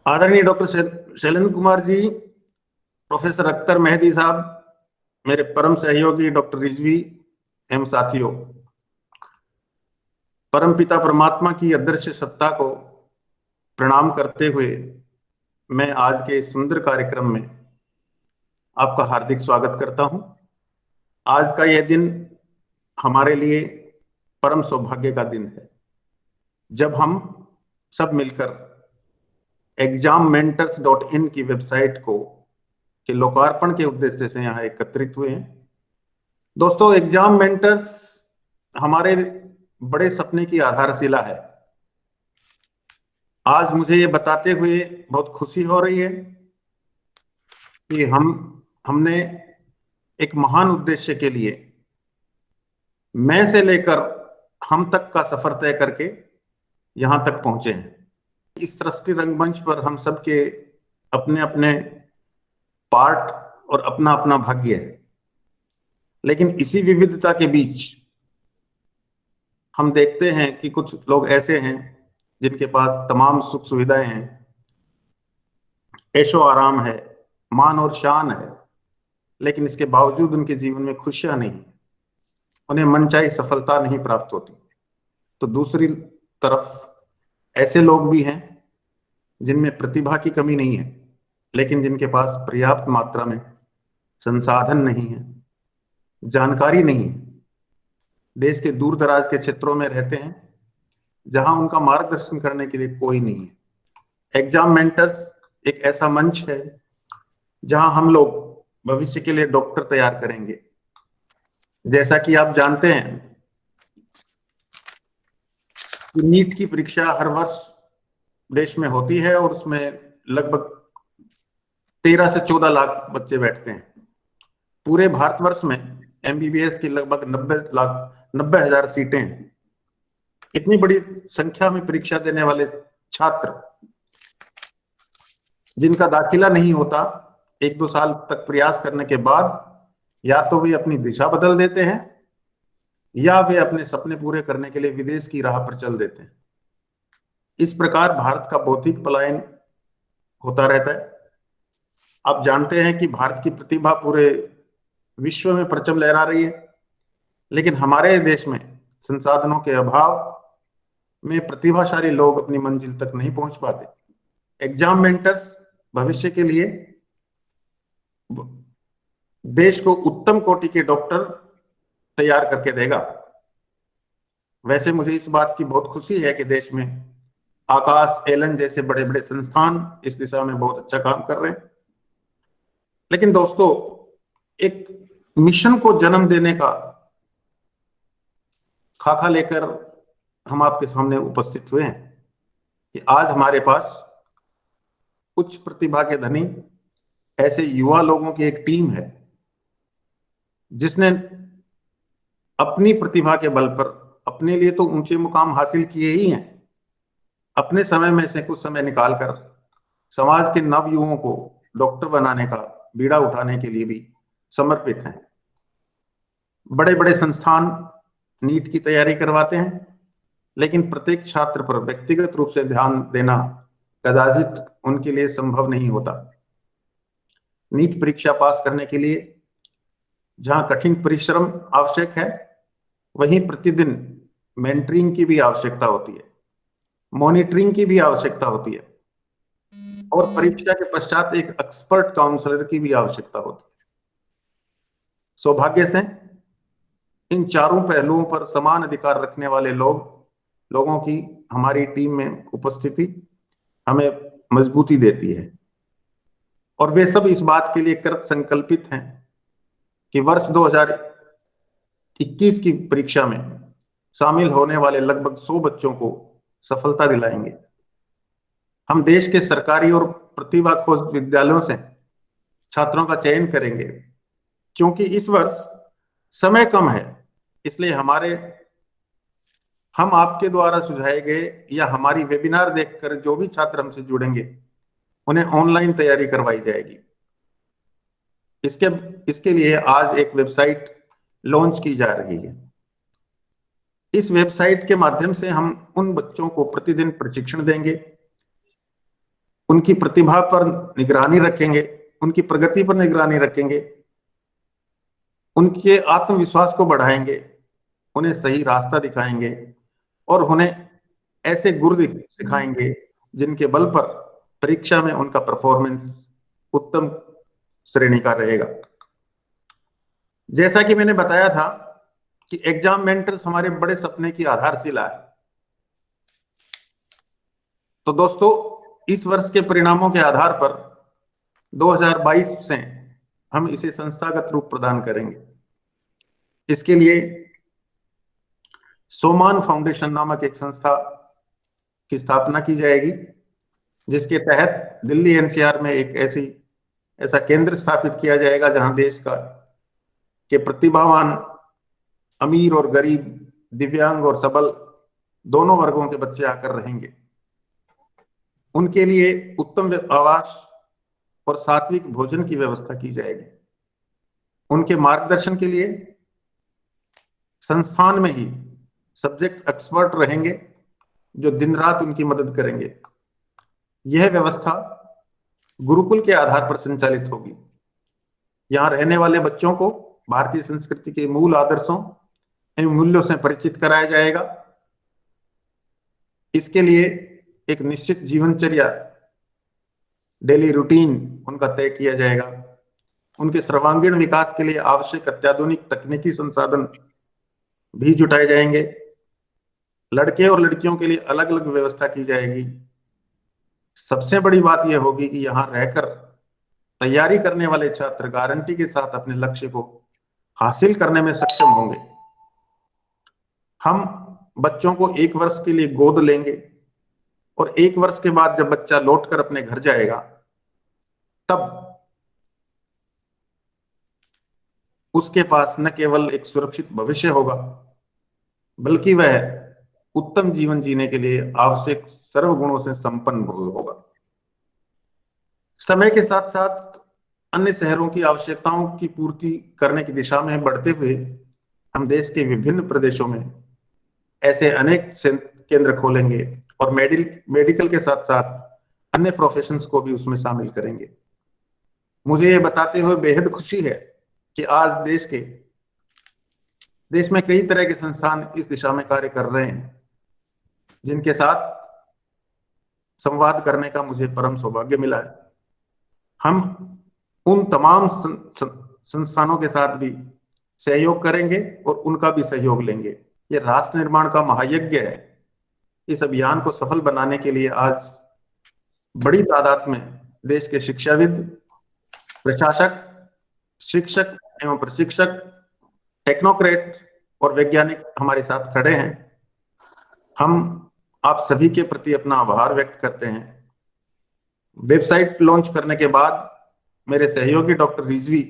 आदरणीय doctor Shailendra Kumar ji, professor Akhtar Mehdi साहब, मेरे परम सहयोगी डॉक्टर रिजवी एवं साथियों, परमपिता परमात्मा की अदृश्य सत्ता को प्रणाम करते हुए मैं आज के इस सुंदर कार्यक्रम में आपका हार्दिक स्वागत करता हूं। आज का यह दिन हमारे लिए परम सौभाग्य का दिन है, जब हम सब मिलकर exammentors.in की वेबसाइट को के लोकार्पण के उद्देश्य से यहाँ एकत्रित हुए हैं। दोस्तों, एग्जाम मेंटर्स हमारे बड़े सपने की आधारशिला है। आज मुझे ये बताते हुए बहुत खुशी हो रही है कि हमने एक महान उद्देश्य के लिए मैं से लेकर हम तक का सफर तय करके यहाँ तक पहुंचे हैं। इस सृष्टि रंगमंच पर हम सबके अपने अपने पार्ट और अपना अपना भाग्य है, लेकिन इसी विविधता के बीच हम देखते हैं कि कुछ लोग ऐसे हैं जिनके पास तमाम सुख सुविधाएं हैं, ऐशो आराम है, मान और शान है, लेकिन इसके बावजूद उनके जीवन में खुशियां नहीं, उन्हें मनचाही सफलता नहीं प्राप्त होती। तो दूसरी तरफ ऐसे लोग भी हैं जिनमें प्रतिभा की कमी नहीं है, लेकिन जिनके पास पर्याप्त मात्रा में संसाधन नहीं है, जानकारी नहीं है, देश के दूर दराज के क्षेत्रों में रहते हैं जहां उनका मार्गदर्शन करने के लिए कोई नहीं है। एग्जाम मेंटर्स एक ऐसा मंच है जहां हम लोग भविष्य के लिए डॉक्टर तैयार करेंगे। जैसा कि आप जानते हैं कि नीट की परीक्षा हर वर्ष देश में होती है और उसमें लगभग 13 से 14 लाख बच्चे बैठते हैं। पूरे भारतवर्ष में एमबीबीएस की लगभग 90,000 सीटें हैं। इतनी बड़ी संख्या में परीक्षा देने वाले छात्र जिनका दाखिला नहीं होता, 1-2 साल तक प्रयास करने के बाद या तो वे अपनी दिशा बदल देते हैं या वे अपने सपने पूरे करने के लिए विदेश की राह पर चल देते हैं। इस प्रकार भारत का बौद्धिक पलायन होता रहता है। आप जानते हैं कि भारत की प्रतिभा पूरे विश्व में परचम लहरा रही है, लेकिन हमारे देश में संसाधनों के अभाव में प्रतिभाशाली लोग अपनी मंजिल तक नहीं पहुंच पाते। एग्जाम मेंटर्स भविष्य के लिए देश को उत्तम कोटि के डॉक्टर तैयार करके देगा। वैसे मुझे इस बात की बहुत खुशी है कि देश में आकाश, एलन जैसे बड़े बड़े संस्थान इस दिशा में बहुत अच्छा काम कर रहे हैं। लेकिन दोस्तों, एक मिशन को जन्म देने का खाका लेकर हम आपके सामने उपस्थित हुए हैं कि आज हमारे पास उच्च प्रतिभा के धनी ऐसे युवा लोगों की एक टीम है जिसने अपनी प्रतिभा के बल पर अपने लिए तो ऊंचे मुकाम हासिल किए ही हैं, अपने समय में से कुछ समय निकालकर समाज के नव युवाओं को डॉक्टर बनाने का बीड़ा उठाने के लिए भी समर्पित हैं। बड़े बड़े संस्थान नीट की तैयारी करवाते हैं, लेकिन प्रत्येक छात्र पर व्यक्तिगत रूप से ध्यान देना कदाचित उनके लिए संभव नहीं होता। नीट परीक्षा पास करने के लिए जहां कठिन परिश्रम आवश्यक है, वहीं प्रतिदिन मेंटरिंग की भी आवश्यकता होती है, मॉनिटरिंग की भी आवश्यकता होती है और परीक्षा के पश्चात एक एक्सपर्ट काउंसलर की भी आवश्यकता होती है। सौभाग्य से इन चारों पहलुओं पर समान अधिकार रखने वाले लोगों की हमारी टीम में उपस्थिति हमें मजबूती देती है और वे सब इस बात के लिए कृत संकल्पित हैं कि वर्ष 2021 की परीक्षा में शामिल होने वाले लगभग 100 बच्चों को सफलता दिलाएंगे। हम देश के सरकारी और प्रतिभा खोज विद्यालयों से छात्रों का चयन करेंगे। क्योंकि इस वर्ष समय कम है, इसलिए हम आपके द्वारा सुझाए गए या हमारी वेबिनार देखकर जो भी छात्र हमसे जुड़ेंगे उन्हें ऑनलाइन तैयारी करवाई जाएगी। इसके लिए आज एक वेबसाइट लॉन्च की जा रही है। इस वेबसाइट के माध्यम से हम उन बच्चों को प्रतिदिन प्रशिक्षण देंगे उनकी प्रतिभा पर निगरानी रखेंगे, उनकी प्रगति पर निगरानी रखेंगे, उनके आत्मविश्वास को बढ़ाएंगे, उन्हें सही रास्ता दिखाएंगे और उन्हें ऐसे गुर सिखाएंगे जिनके बल पर परीक्षा में उनका परफॉर्मेंस उत्तम श्रेणी का रहेगा। जैसा कि मैंने बताया था कि एग्जाम मेंटर्स हमारे बड़े सपने की आधारशिला है। तो दोस्तों, इस वर्ष के परिणामों के आधार पर 2022 से हम इसे संस्थागत रूप प्रदान करेंगे। इसके लिए सोमान फाउंडेशन नामक एक संस्था की स्थापना की जाएगी, जिसके तहत दिल्ली एनसीआर में एक ऐसा केंद्र स्थापित किया जाएगा जहां देश के प्रतिभावान, अमीर और गरीब, दिव्यांग और सबल दोनों वर्गों के बच्चे आकर रहेंगे। उनके लिए उत्तम आवास और सात्विक भोजन की व्यवस्था की जाएगी। उनके मार्गदर्शन के लिए संस्थान में ही सब्जेक्ट एक्सपर्ट रहेंगे जो दिन रात उनकी मदद करेंगे। यह व्यवस्था गुरुकुल के आधार पर संचालित होगी। यहां रहने वाले बच्चों को भारतीय संस्कृति के मूल आदर्शों एवं मूल्यों से परिचित कराया जाएगा। इसके लिए एक निश्चित जीवनचर्या, डेली रूटीन उनका तय किया जाएगा। उनके सर्वांगीण विकास के लिए आवश्यक अत्याधुनिक तकनीकी संसाधन भी जुटाए जाएंगे। लड़के और लड़कियों के लिए अलग अलग व्यवस्था की जाएगी। सबसे बड़ी बात यह होगी कि यहां रहकर तैयारी करने वाले छात्र गारंटी के साथ अपने लक्ष्य को हासिल करने में सक्षम होंगे। हम बच्चों को 1 वर्ष के लिए गोद लेंगे और 1 वर्ष के बाद जब बच्चा लौटकर अपने घर जाएगा, तब उसके पास न केवल एक सुरक्षित भविष्य होगा, बल्कि वह उत्तम जीवन जीने के लिए आवश्यक सर्व गुणों से संपन्न होगा। समय के साथ साथ अन्य शहरों की आवश्यकताओं की पूर्ति करने की दिशा में बढ़ते हुए हम देश के विभिन्न प्रदेशों में ऐसे अनेक केंद्र खोलेंगे और मेडिकल के साथ साथ अन्य प्रोफेशंस को भी उसमें शामिल करेंगे। मुझे ये बताते हुए बेहद खुशी है कि आज देश में कई तरह के संस्थान इस दिशा में कार्य कर रहे हैं, जिनके साथ संवाद करने का मुझे परम सौभाग्य मिला है। हम उन तमाम संस्थानों के साथ भी सहयोग करेंगे और उनका भी सहयोग लेंगे। ये राष्ट्र निर्माण का महायज्ञ है। इस अभियान को सफल बनाने के लिए आज बड़ी तादाद में देश के शिक्षाविद, प्रशासक, शिक्षक एवं प्रशिक्षक, टेक्नोक्रेट और वैज्ञानिक हमारे साथ खड़े हैं। हम आप सभी के प्रति अपना आभार व्यक्त करते हैं। वेबसाइट लॉन्च करने के बाद मेरे सहयोगी डॉक्टर रिजवी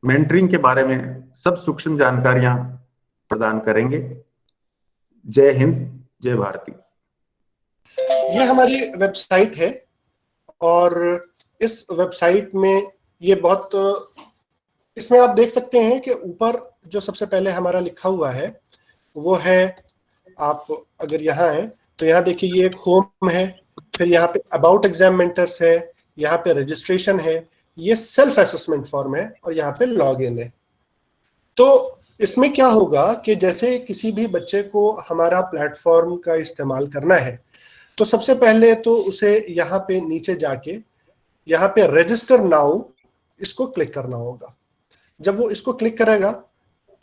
मेंटरिंग के बारे में सब सूक्ष्म जानकारियां प्रदान करेंगे। जय हिंद, जय भारती। ये हमारी वेबसाइट है और इस वेबसाइट में ये बहुत, इसमें आप देख सकते हैं कि ऊपर जो सबसे पहले हमारा लिखा हुआ है वो है, आप अगर यहाँ हैं तो यहाँ देखिए ये एक होम है, फिर यहाँ पे अबाउट एग्जाम मेंटर्स है, यहाँ पे रजिस्ट्रेशन है, ये सेल्फ असेसमेंट फॉर्म है और यहाँ पे लॉग इन है। तो इसमें क्या होगा कि जैसे किसी भी बच्चे को हमारा प्लेटफॉर्म का इस्तेमाल करना है तो सबसे पहले तो उसे यहाँ पे नीचे जाके यहाँ पे रजिस्टर नाउ इसको क्लिक करना होगा। जब वो इसको क्लिक करेगा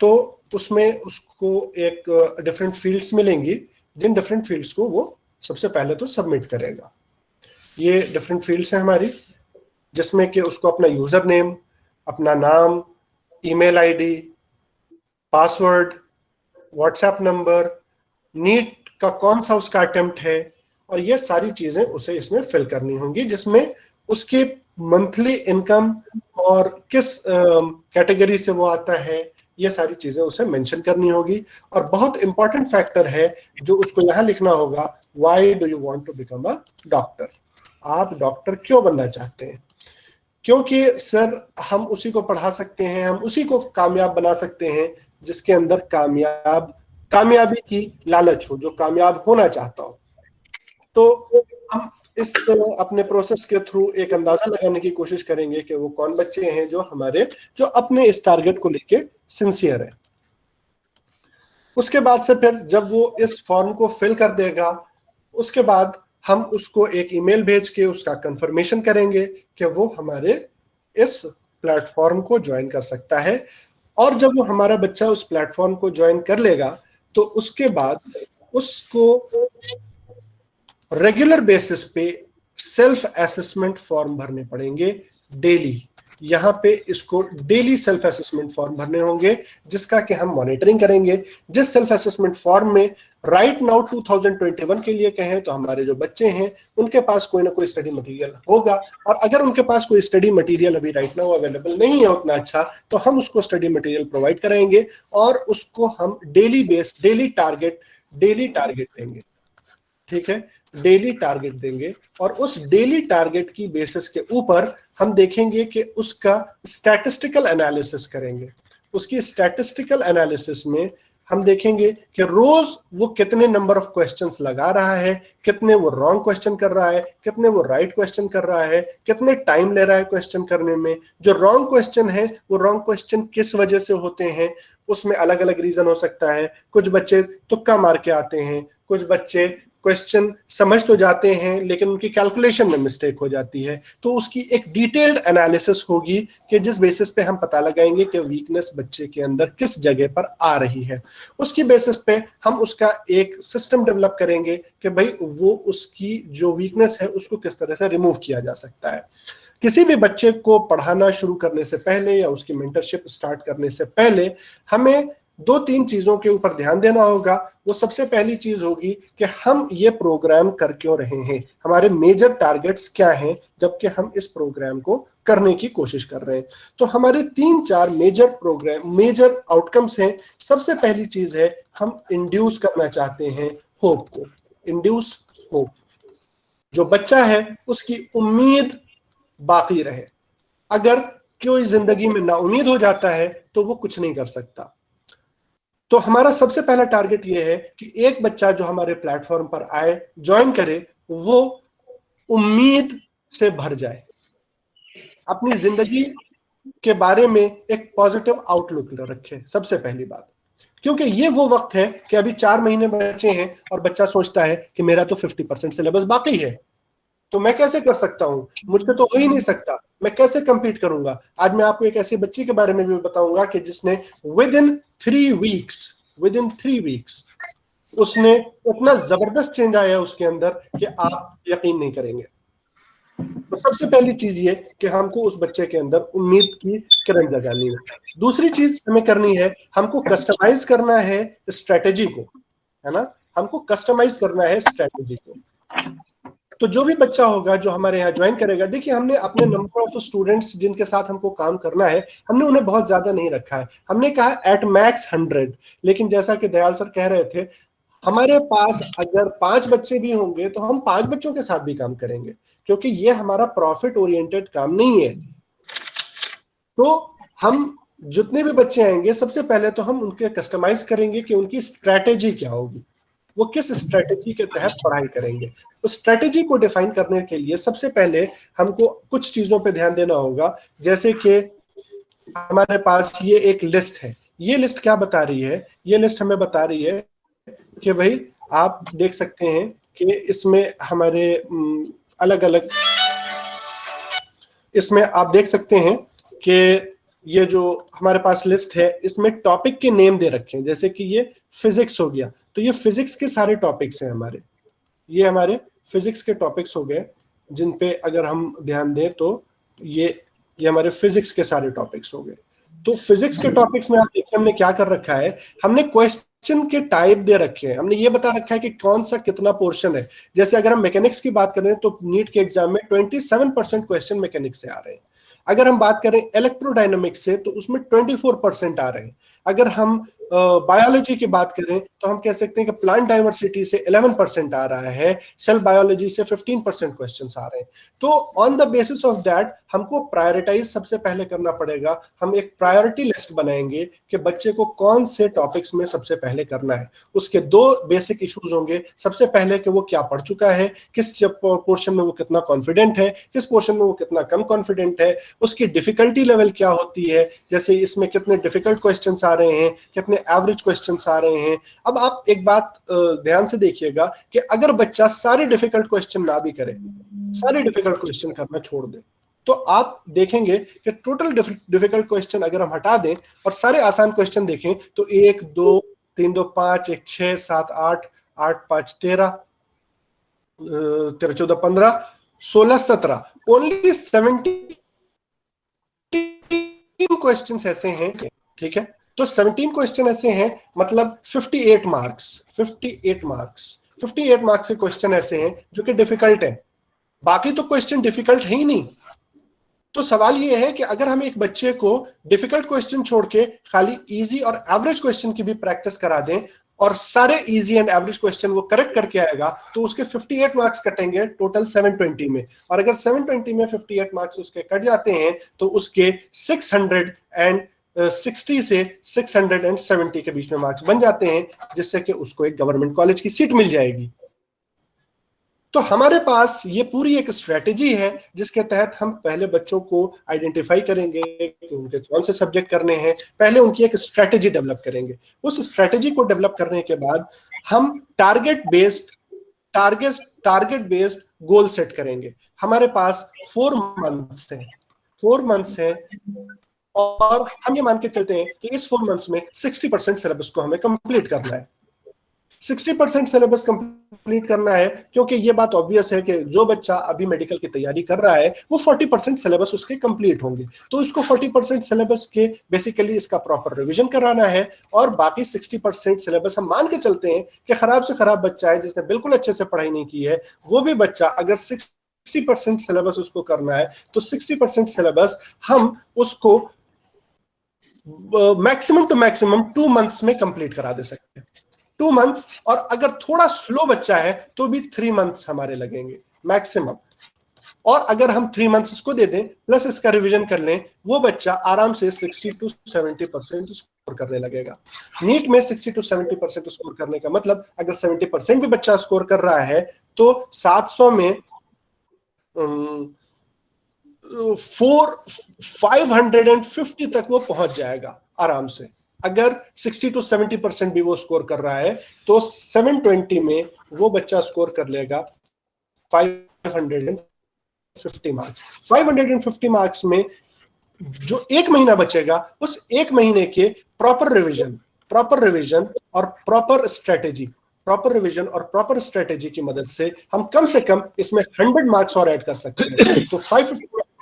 तो उसमें उसको एक डिफरेंट फील्ड्स मिलेंगी, जिन डिफरेंट फील्ड्स को वो सबसे पहले तो सबमिट करेगा। ये डिफरेंट फील्ड्स हैं हमारी, जिसमें कि उसको अपना यूजर नेम, अपना नाम, email ID, password, WhatsApp number, NEET का कौन सा उसका अटेम्प्ट है और ये सारी चीजें उसे इसमें फिल करनी होंगी, जिसमें उसकी मंथली इनकम और किस कैटेगरी से वो आता है ये सारी चीजें उसे मेंशन करनी होगी। और बहुत इंपॉर्टेंट फैक्टर है जो उसको यहाँ लिखना होगा, why do you want to become a doctor. आप डॉक्टर क्यों बनना चाहते हैं? क्योंकि सर हम उसी को पढ़ा सकते हैं, हम उसी को कामयाब बना सकते हैं जिसके अंदर कामयाबी की लालच हो, जो कामयाब होना चाहता हो। तो हम इस अपने प्रोसेस के थ्रू एक अंदाजा लगाने की कोशिश करेंगे कि वो कौन बच्चे हैं जो अपने इस टारगेट को लेके सिंसियर है। उसके बाद से फिर जब वो इस फॉर्म को फिल कर देगा, उसके बाद हम उसको एक ईमेल भेज के उसका कंफर्मेशन करेंगे कि वो हमारे इस प्लेटफॉर्म को ज्वाइन कर सकता है। और जब वो हमारा बच्चा उस प्लेटफॉर्म को ज्वाइन कर लेगा तो उसके बाद उसको रेगुलर बेसिस पे सेल्फ असेसमेंट फॉर्म भरने पड़ेंगे डेली। यहाँ पे इसको डेली सेल्फ असेसमेंट फॉर्म भरने होंगे जिसका कि हम मॉनिटरिंग करेंगे। जिस सेल्फ असेसमेंट फॉर्म में राइट नाउ 2021 के लिए कहें तो हमारे जो बच्चे हैं उनके पास कोई ना कोई स्टडी मटेरियल होगा, और अगर उनके पास कोई स्टडी मटेरियल अभी राइट नाउ अवेलेबल नहीं है उतना अच्छा, तो हम उसको स्टडी मटेरियल प्रोवाइड कराएंगे और उसको हम डेली टारगेट देंगे। ठीक है, डेली टारगेट देंगे और उस डेली टारगेट की बेसिस के ऊपर हम देखेंगे कि उसका स्टैटिस्टिकल एनालिसिस करेंगे। उसकी स्टैटिस्टिकल एनालिसिस में हम देखेंगे कि रोज वो कितने नंबर ऑफ क्वेश्चंस लगा रहा है, कितने वो रॉन्ग क्वेश्चन कर रहा है, कितने वो राइट क्वेश्चन कर रहा है, कितने टाइम ले रहा है क्वेश्चन करने में। जो रॉन्ग क्वेश्चन है वो रॉन्ग क्वेश्चन किस वजह से होते हैं, उसमें अलग अलग रीजन हो सकता है। कुछ बच्चे तुक्का मार के आते हैं, कुछ बच्चे क्वेश्चन समझ तो जाते हैं लेकिन उनकी कैलकुलेशन में मिस्टेक हो जाती है। तो उसकी एक डिटेल्ड एनालिसिस होगी कि जिस बेसिस पे हम पता लगाएंगे कि वीकनेस बच्चे के अंदर किस जगह पर आ रही है। उसकी बेसिस पे हम उसका एक सिस्टम डेवलप करेंगे कि भाई वो उसकी जो वीकनेस है उसको किस तरह से रिमूव किया जा सकता है। किसी भी बच्चे को पढ़ाना शुरू करने से पहले या उसकी मेंटरशिप स्टार्ट करने से पहले हमें 2-3 चीजों के ऊपर ध्यान देना होगा। वो सबसे पहली चीज होगी कि हम ये प्रोग्राम कर क्यों रहे हैं, हमारे मेजर टारगेट्स क्या हैं जबकि हम इस प्रोग्राम को करने की कोशिश कर रहे हैं। तो हमारे 3-4 मेजर आउटकम्स हैं। सबसे पहली चीज है हम इंड्यूस करना चाहते हैं होप को। इंड्यूस होप, जो बच्चा है उसकी उम्मीद बाकी रहे। अगर कोई जिंदगी में नाउम्मीद हो जाता है तो वो कुछ नहीं कर सकता। तो हमारा सबसे पहला टारगेट ये है कि एक बच्चा जो हमारे प्लेटफॉर्म पर आए, ज्वाइन करे, वो उम्मीद से भर जाए, अपनी जिंदगी के बारे में एक पॉजिटिव आउटलुक रखे। सबसे पहली बात, क्योंकि ये वो वक्त है कि अभी 4 महीने बचे हैं और बच्चा सोचता है कि मेरा तो 50% सिलेबस बाकी है, तो मैं कैसे कर सकता हूं, मुझसे तो हो ही नहीं सकता, मैं कैसे कंपीट करूंगा। आज मैं आपको एक ऐसे बच्चे के बारे में भी बताऊंगा कि जिसने विद इन 3 वीक्स उसने इतना जबरदस्त चेंज आया उसके अंदर कि आप यकीन नहीं करेंगे। तो सबसे पहली चीज ये कि हमको उस बच्चे के अंदर उम्मीद की किरण जगानी है। दूसरी चीज हमें करनी है, हमको कस्टमाइज करना है स्ट्रेटेजी को, है ना, हमको कस्टमाइज करना है स्ट्रेटेजी को। तो जो भी बच्चा होगा जो हमारे यहाँ ज्वाइन करेगा, देखिए हमने अपने नंबर ऑफ स्टूडेंट्स जिनके साथ हमको काम करना है, हमने उन्हें बहुत ज्यादा नहीं रखा है। हमने कहा एट मैक्स 100, लेकिन जैसा कि दयाल सर कह रहे थे, हमारे पास अगर 5 बच्चे भी होंगे तो हम 5 बच्चों के साथ भी काम करेंगे, क्योंकि ये हमारा प्रॉफिट ओरिएंटेड काम नहीं है। तो हम जितने भी बच्चे आएंगे सबसे पहले तो हम उनके कस्टमाइज करेंगे कि उनकी स्ट्रैटेजी क्या होगी, वो किस स्ट्रैटेजी के तहत पढ़ाई करेंगे। तो स्ट्रैटेजी को डिफाइन करने के लिए सबसे पहले हमको कुछ चीजों पे ध्यान देना होगा, जैसे कि हमारे पास ये एक लिस्ट है। ये लिस्ट क्या बता रही है, ये लिस्ट हमें बता रही है कि भाई आप देख सकते हैं कि इसमें हमारे अलग अलग, इसमें आप देख सकते हैं कि ये जो हमारे पास लिस्ट है इसमें टॉपिक के नेम दे रखे हैं। जैसे कि ये फिजिक्स हो गया, तो ये फिजिक्स के सारे टॉपिक्स हैं हमारे, ये हमारे फिजिक्स के टॉपिक्स हो गए जिन पे अगर हम ध्यान दें तो ये हमारे फिजिक्स के सारे टॉपिक्स हो गए। तो फिजिक्स के टॉपिक्स में आप देखिए हमने क्या कर रखा है, हमने क्वेश्चन के टाइप दे रखे हैं। हमने ये बता रखा है कि कौन सा कितना पोर्शन है। जैसे अगर हम मैकेनिक्स की बात करें तो नीट के एग्जाम में 27% क्वेश्चन मैकेनिक्स से आ रहे हैं। अगर हम बात करें इलेक्ट्रोडायनामिक्स से तो उसमें 24% आ रहे हैं। अगर हम बायोलॉजी की बात करें तो हम कह सकते हैं कि प्लांट डाइवर्सिटी से 11% आ रहा है, सेल बायोलॉजी से 15% क्वेश्चंस आ रहे हैं। तो on the basis of that हमको प्रायोरिटाइज सबसे पहले करना पड़ेगा। हम एक प्रायोरिटी लिस्ट बनाएंगे कि बच्चे को कौन से टॉपिक्स में सबसे पहले करना है। उसके दो बेसिक इश्यूज होंगे, सबसे पहले कि वो क्या पढ़ चुका है, किस पोर्शन में वो कितना कॉन्फिडेंट है, किस पोर्शन में वो कितना कम कॉन्फिडेंट है, उसकी डिफिकल्टी लेवल क्या होती है, जैसे इसमें कितने डिफिकल्ट क्वेश्चंस आ रहे हैं, कितने एवरेज क्वेश्चंस आ रहे हैं। अब आप एक बात ध्यान से देखिएगा कि अगर बच्चा सारे डिफिकल्ट क्वेश्चन ना भी करे, सारे डिफिकल्ट क्वेश्चन करना छोड़ दे, तो आप देखेंगे कि टोटल डिफिकल्ट क्वेश्चन अगर हम हटा दें और सारे आसान क्वेश्चन देखें तो 1 2 3 2 5 1 6 7 8 8 5 13 13 14 15 16 17 ओनली 17 क्वेश्चंस ऐसे हैं, ठीक है। तो 17 क्वेश्चन ऐसे हैं, मतलब 58 मार्क्स 58 मार्क्स 58 मार्क्स के क्वेश्चन ऐसे हैं जो कि डिफिकल्ट है। बाकी तो क्वेश्चन डिफिकल्ट है ही नहीं। तो सवाल ये है कि अगर हम एक बच्चे को डिफिकल्ट क्वेश्चन छोड़ के खाली इजी और एवरेज क्वेश्चन की भी प्रैक्टिस करा दें और सारे इजी एंड एवरेज क्वेश्चन वो करेक्ट करके आएगा, तो उसके 58 मार्क्स कटेंगे टोटल 720 में। और अगर 720 में 58 मार्क्स उसके कट जाते हैं तो उसके 660 से 670 के बीच में मार्क्स बन जाते हैं, जिससे कि उसको एक गवर्नमेंट कॉलेज की सीट मिल जाएगी। तो हमारे पास ये पूरी एक स्ट्रेटेजी है जिसके तहत हम पहले बच्चों को आइडेंटिफाई करेंगे कि उनके कौन से सब्जेक्ट करने हैं, पहले उनकी एक स्ट्रेटेजी डेवलप करेंगे। उस स्ट्रेटेजी को डेवलप करने के बाद हम टारगेट बेस्ड गोल सेट करेंगे। हमारे पास 4 मंथ्स है और हम ये मान के चलते हैं कि इस 4 मंथ्स में 60% सिलेबस को हमें कंप्लीट करना है। 60% सिलेबस कंप्लीट करना है, क्योंकि ये बात ऑब्वियस है कि जो बच्चा अभी मेडिकल की तैयारी कर रहा है वो 40% सिलेबस उसके कंप्लीट होंगे, तो इसको 40% सिलेबस के बेसिकली इसका प्रॉपर रिवीजन कराना है। और बाकी 60% सिलेबस हम मान के चलते हैं कि खराब से खराब बच्चा है जिसने बिल्कुल अच्छे से पढ़ाई नहीं की है, वो भी बच्चा अगर 60% सिलेबस उसको करना है तो 60% सिलेबस हम उसको मैक्सिमम टू मैक्सिमम 2 मंथ्स में कंप्लीट करा दे सकते हैं। 2 मंथ्स, और अगर थोड़ा स्लो बच्चा है तो भी 3 मंथ्स हमारे लगेंगे मैक्सिमम। और अगर हम 3 मंथ्स इसको दे दें प्लस इसका रिवीजन कर लें, वो बच्चा आराम से 60 to 70% स्कोर करने लगेगा। नीट में 60 to 70% स्कोर करने का मतलब, अगर 70% भी बच्चा स्कोर कर रहा है तो 700 में 550 तक वो पहुंच जाएगा आराम से। अगर 60 to 70% भी वो स्कोर कर रहा है तो 720 में वो बच्चा स्कोर कर लेगा 550 मार्क्स। 550 मार्क्स में जो 1 महीना बचेगा, उस 1 महीने के प्रॉपर रिवीजन और प्रॉपर स्ट्रेटेजी की मदद से हम कम से कम इसमें 100 मार्क्स और ऐड कर सकते हैं। तो 550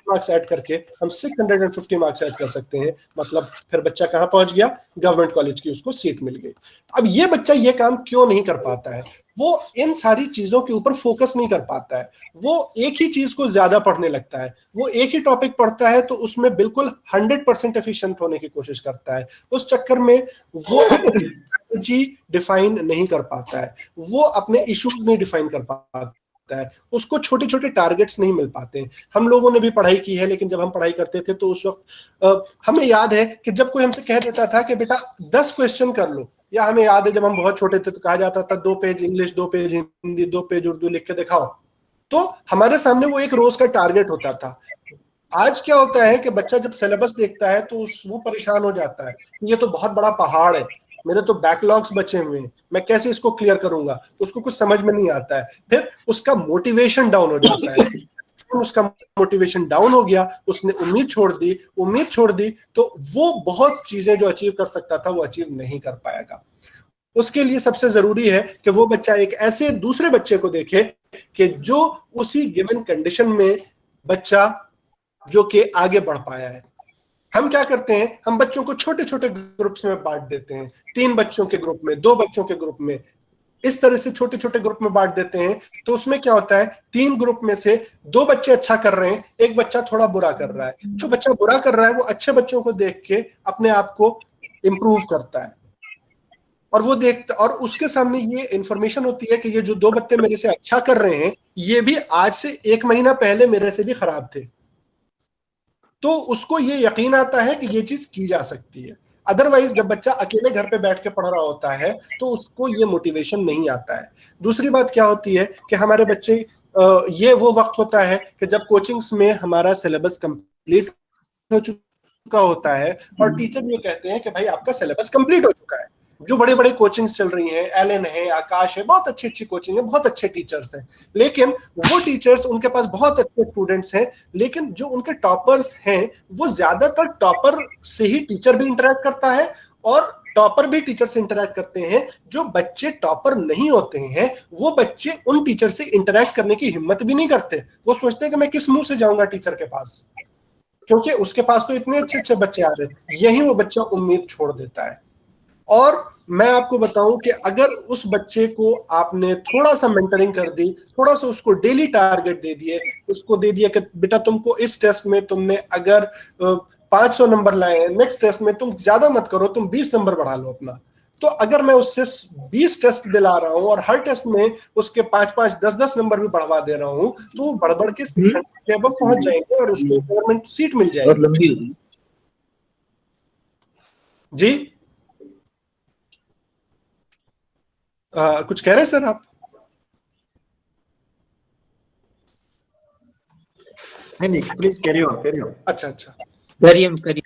मार्क्स ऐड करके हम 650 मार्क्स ऐड कर सकते हैं। मतलब फिर बच्चा कहां पहुंच गया, गवर्नमेंट कॉलेज की उसको सीट मिल गई। अब ये बच्चा ये काम क्यों नहीं कर पाता है? वो इन सारी चीजों के ऊपर फोकस नहीं कर पाता है। वो एक ही चीज को ज्यादा पढ़ने लगता है, वो एक ही टॉपिक पढ़ता है तो उसमें बिल्कुल 100% एफिशिएंट होने की कोशिश करता है। उस चक्कर में वो स्ट्रेटजी डिफाइन नहीं कर पाता है, वो अपने इश्यूज नहीं डिफाइन कर पाता है, उसको छोटे छोटे टारगेट्स नहीं मिल पाते हैं। हम लोगों ने भी पढ़ाई की है, लेकिन जब हम पढ़ाई करते थे तो उस वक्त हमें याद है कि जब कोई हमसे कह देता था कि बेटा 10 क्वेश्चन कर लो, या हमें याद है जब हम बहुत छोटे थे तो कहा जाता था 2 page English, 2 page Hindi, 2 page Urdu लिख के दिखाओ, तो हमारे सामने वो एक रोज का टारगेट होता था। आज क्या होता है कि बच्चा जब सिलेबस देखता है तो वो परेशान हो जाता है, ये तो बहुत बड़ा पहाड़ है, मेरे तो बैकलॉग्स बचे हुए हैं, मैं कैसे इसको क्लियर करूंगा, तो उसको कुछ समझ में नहीं आता है। फिर उसका मोटिवेशन डाउन हो जाता है। उसका मोटिवेशन डाउन हो गया, उसने उम्मीद छोड़ दी तो वो बहुत चीजें जो अचीव कर सकता था वो अचीव नहीं कर पाएगा। उसके लिए सबसे जरूरी है कि वो बच्चा एक ऐसे दूसरे बच्चे को देखे कि जो उसी गिवन कंडीशन में बच्चा जो कि आगे बढ़ पाया है। हम क्या करते हैं, हम बच्चों को छोटे छोटे ग्रुप्स में बांट देते हैं, 3 बच्चों के ग्रुप में, 2 बच्चों के ग्रुप में, इस तरह से छोटे छोटे ग्रुप में बांट देते हैं। तो उसमें क्या होता है, 3 ग्रुप में से 2 बच्चे अच्छा कर रहे हैं, एक बच्चा थोड़ा बुरा कर रहा है। जो बच्चा बुरा कर रहा है वो अच्छे बच्चों को देख के अपने आप को इम्प्रूव करता है। और वो देखता, और उसके सामने ये इंफॉर्मेशन होती है कि ये जो 2 बच्चे मेरे से अच्छा कर रहे हैं, ये भी आज से 1 महीना पहले मेरे से भी खराब थे। तो उसको ये यकीन आता है कि ये चीज की जा सकती है। अदरवाइज जब बच्चा अकेले घर पे बैठ के पढ़ रहा होता है तो उसको ये मोटिवेशन नहीं आता है। दूसरी बात क्या होती है कि हमारे बच्चे, ये वो वक्त होता है कि जब कोचिंग्स में हमारा सिलेबस कंप्लीट हो चुका होता है और टीचर ये कहते हैं कि भाई आपका सिलेबस कंप्लीट हो चुका है। जो बड़े बड़े कोचिंग्स चल रही हैं, एलन है, आकाश है, बहुत अच्छी अच्छी कोचिंग है, बहुत अच्छे टीचर्स हैं, लेकिन वो टीचर्स, उनके पास बहुत अच्छे स्टूडेंट्स हैं, लेकिन जो उनके टॉपर्स हैं वो ज्यादातर टॉपर से ही टीचर भी इंटरेक्ट करता है और टॉपर भी टीचर से इंटरेक्ट करते हैं। जो बच्चे टॉपर नहीं होते हैं वो बच्चे उन टीचर से इंटरेक्ट करने की हिम्मत भी नहीं करते। वो सोचते हैं कि मैं किस मुंह से जाऊंगा टीचर के पास, क्योंकि उसके पास तो इतने अच्छे अच्छे बच्चे आ रहे हैं। यही वो बच्चा उम्मीद छोड़ देता है। और मैं आपको बताऊं कि अगर उस बच्चे को आपने थोड़ा सा मेंटरिंग कर दी, थोड़ा सा उसको डेली टारगेट दे दिए, उसको दे दिया कि बेटा तुमको इस टेस्ट में तुमने अगर 500 नंबर लाए हैं, नेक्स्ट टेस्ट में तुम ज्यादा मत करो, तुम 20 नंबर बढ़ा लो अपना। तो अगर मैं उससे 20 टेस्ट दिला रहा हूं और हर टेस्ट में उसके 5-5, 10-10 नंबर भी बढ़वा दे रहा हूं, तो वो बढ़ बढ़ के 600 के अबव पहुंच जाएंगे और उसको गवर्नमेंट सीट मिल जाएगी। जी कुछ कह रहे हैं सर आप? नहीं, प्लीज कैरी ऑन। अच्छा करिए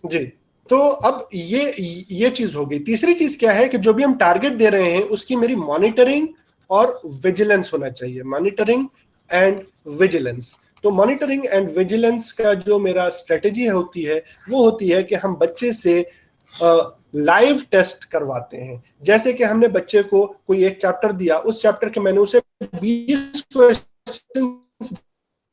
जी। तो अब ये चीज हो गई। तीसरी चीज क्या है कि जो भी हम टारगेट दे रहे हैं उसकी मेरी मॉनिटरिंग और विजिलेंस होना चाहिए। Monitoring and vigilance. तो मॉनिटरिंग एंड विजिलेंस का जो मेरा स्ट्रेटेजी होती है वो होती है कि हम बच्चे से लाइव टेस्ट करवाते हैं। जैसे कि हमने बच्चे को कोई एक चैप्टर दिया, उस चैप्टर के मैंने उसे 20 क्वेश्चन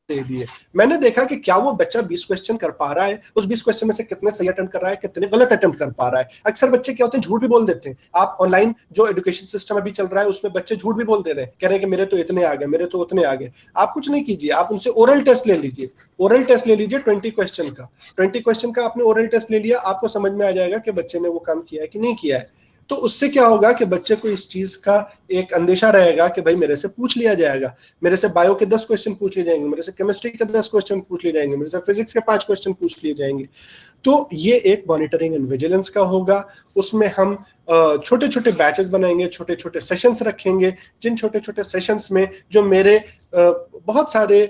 दे दिए, मैंने देखा कि क्या वो बच्चा 20 क्वेश्चन कर पा रहा है, उस 20 क्वेश्चन में से कितने सही अटेम्प्ट कर रहा है, कितने गलत अटेम्प्ट कर पा रहा है। अक्सर बच्चे क्या होते हैं, झूठ भी बोल देते हैं। आप ऑनलाइन जो एजुकेशन सिस्टम अभी चल रहा है उसमें बच्चे झूठ भी बोल दे रहे हैं, कह रहे हैं कि मेरे तो इतने आ गए, मेरे तो उतने आ गए। आप कुछ नहीं कीजिए, आप उनसे ओरल टेस्ट ले लीजिए। ओरल टेस्ट ले लीजिए 20 क्वेश्चन का। 20 क्वेश्चन का आपने ओरल टेस्ट ले लिया, आपको समझ में आ जाएगा कि बच्चे ने वो काम किया है कि नहीं किया है। तो उससे क्या होगा कि बच्चे को इस चीज का एक अंदेशा रहेगा कि भाई मेरे से पूछ लिया जाएगा, मेरे से बायो के 10 क्वेश्चन पूछ लिए जाएंगे, मेरे से केमिस्ट्री के 10 क्वेश्चन पूछ लिए जाएंगे, मेरे से फिजिक्स के 5 क्वेश्चन पूछ लिए जाएंगे। तो ये एक मॉनिटरिंग एंड विजिलेंस का होगा। उसमें हम छोटे छोटे बैचेस बनाएंगे, छोटे छोटे सेशंस रखेंगे, जिन छोटे छोटे सेशंस में जो मेरे बहुत सारे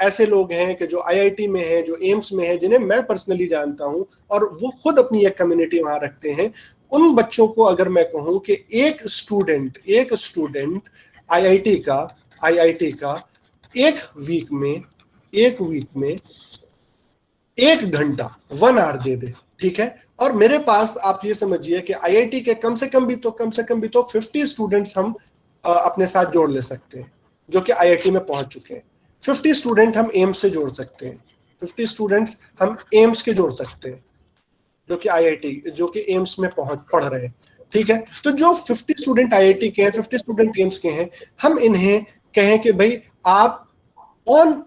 ऐसे लोग हैं कि जो IIT में हैं, जो एम्स में हैं, जिन्हें मैं पर्सनली जानता हूं और वो खुद अपनी एक कम्युनिटी वहां रखते हैं। उन बच्चों को अगर मैं कहूं कि एक स्टूडेंट IIT का एक वीक में 1 घंटा 1 आवर दे दे, ठीक है। और मेरे पास आप ये समझिए कि IIT के कम से कम भी तो 50 स्टूडेंट्स हम अपने साथ जोड़ ले सकते हैं जो कि IIT में पहुंच चुके हैं। 50 स्टूडेंट हम एम्स से जोड़ सकते हैं, 50 स्टूडेंट्स हम एम्स के जोड़ सकते हैं जो कि IIT, जो कि एम्स में पढ़ रहे हैं, ठीक है। तो जो 50 स्टूडेंट IIT के हैं, 50 स्टूडेंट एम्स के हैं, हम इन्हें कहें कि भाई आप ऑन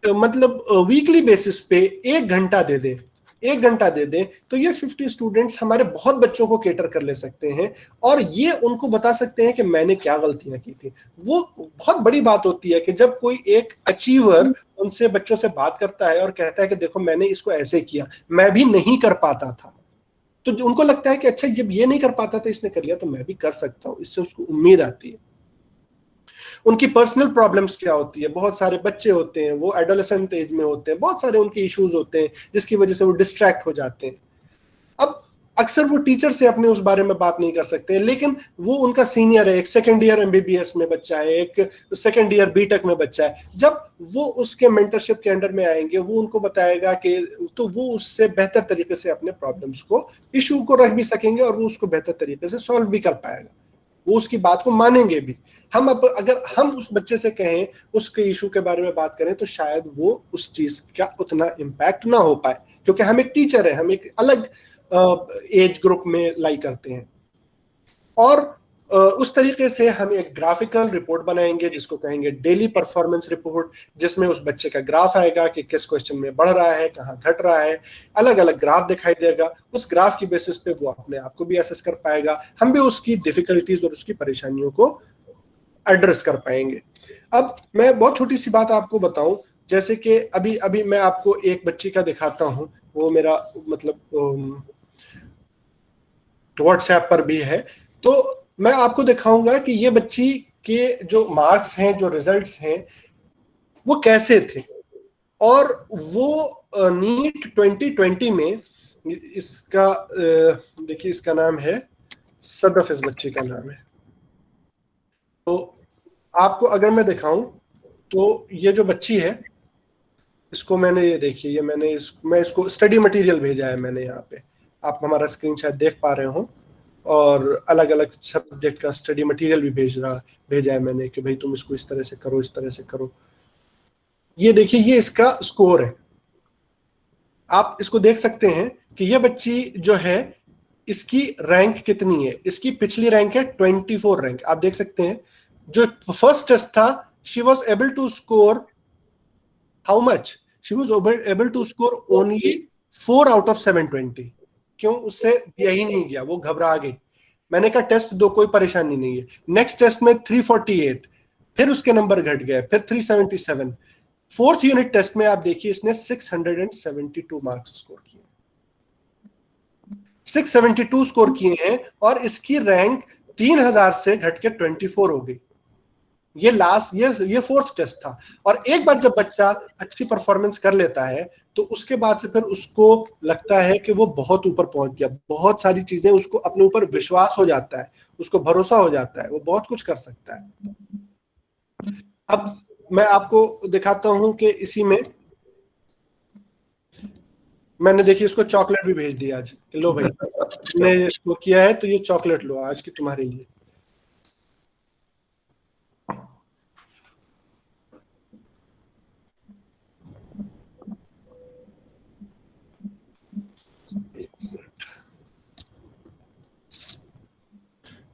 मतलब वीकली बेसिस पे 1 घंटा दे दें, 1 घंटा दे दें, तो ये 50 स्टूडेंट्स हमारे बहुत बच्चों को केटर कर ले सकते हैं और ये उनको बता सकते हैं कि मैंने क्या गलतियां की थी। वो बहुत बड़ी बात होती है कि जब कोई एक अचीवर उनसे बच्चों से बात करता है और कहता है कि देखो मैंने इसको ऐसे किया, मैं भी नहीं कर पाता था, तो उनको लगता है कि अच्छा जब ये नहीं कर पाता था इसने कर लिया तो मैं भी कर सकता हूं। इससे उसको उम्मीद आती है। उनकी पर्सनल प्रॉब्लम्स क्या होती है, बहुत सारे बच्चे होते हैं वो एडोलेसेंट एज में होते हैं, बहुत सारे उनके इश्यूज होते हैं जिसकी वजह से वो डिस्ट्रैक्ट हो जाते हैं। अब अक्सर वो टीचर से अपने उस बारे में बात नहीं कर सकते, लेकिन वो उनका सीनियर है, एक सेकंड ईयर MBBS में बच्चा है, एक सेकंड ईयर BTech में बच्चा है। जब वो उसके मेंटरशिप के अंडर में आएंगे वो उनको बताएगा कि तो वो उससे बेहतर तरीके से अपने प्रॉब्लम्स को, इशू को रख भी सकेंगे और वो उसको बेहतर तरीके से सॉल्व भी कर पाएगा, वो उसकी बात को मानेंगे भी। अगर हम उस बच्चे से कहें, उसके इशू के बारे में बात करें, तो शायद वो उस चीज का उतना इम्पैक्ट ना हो पाए, क्योंकि हम एक टीचर है, हम एक अलग एज ग्रुप में लाई करते हैं। और उस तरीके से हम एक ग्राफिकल रिपोर्ट बनाएंगे जिसको कहेंगे डेली परफॉर्मेंस रिपोर्ट, जिसमें उस बच्चे का ग्राफ आएगा कि किस क्वेश्चन में बढ़ रहा है, कहाँ घट रहा है, अलग अलग ग्राफ दिखाई देगा। उस ग्राफ की बेसिस पे वो अपने आप को भी असेस कर पाएगा, हम भी उसकी डिफिकल्टीज और उसकी परेशानियों को एड्रेस कर पाएंगे। अब मैं बहुत छोटी सी बात आपको बताऊं, जैसे कि अभी अभी मैं आपको एक बच्ची का दिखाता हूं, वो मेरा मतलब व्हाट्सएप पर भी है, तो मैं आपको दिखाऊंगा कि ये बच्ची के जो मार्क्स हैं, जो रिजल्ट्स हैं, वो कैसे थे। और वो नीट 2020 में इसका देखिए, इसका नाम है सदफ, इस बच्चे का नाम है। तो आपको अगर मैं दिखाऊं तो ये जो बच्ची है, इसको मैंने, ये देखिए, ये मैं इसको स्टडी मटेरियल भेजा है मैंने यहाँ पे, आप हमारा स्क्रीन शायद देख पा रहे हो, और अलग अलग सब्जेक्ट का स्टडी मटेरियल भी भेजा है मैंने कि भाई तुम इसको इस तरह से करो, इस तरह से करो। ये देखिए, ये इसका स्कोर है, आप इसको देख सकते हैं कि ये बच्ची जो है, इसकी रैंक कितनी है। इसकी पिछली रैंक है 24 रैंक, आप देख सकते हैं। जो फर्स्ट टेस्ट था, she was able to score how much, she was able to score only 4 out of 720। क्यों? उससे दिया ही नहीं गया, वो घबरा गई। मैंने कहा टेस्ट दो, कोई परेशानी नहीं है। नेक्स्ट टेस्ट में 348, फिर उसके नंबर घट गए, फिर 377। फोर्थ यूनिट टेस्ट में आप देखिए, इसने 672 मार्क्स स्कोर किए, 672 स्कोर किए हैं, और इसकी रैंक 3000 से घट के 24 हो गई। ये लास्ट, ये फोर्थ टेस्ट था। और एक बार जब बच्चा अच्छी परफॉर्मेंस कर लेता है, तो उसके बाद से फिर उसको लगता है कि वो बहुत ऊपर पहुंच गया, बहुत सारी चीजें, उसको अपने ऊपर विश्वास हो जाता है, उसको भरोसा हो जाता है, वो बहुत कुछ कर सकता है। अब मैं आपको दिखाता हूं कि इसी में मैंने, देखिए, इसको चॉकलेट भी भेज दिया आज, लो भाई, तुमने इसको किया है तो ये चॉकलेट लो आज की तुम्हारे लिए।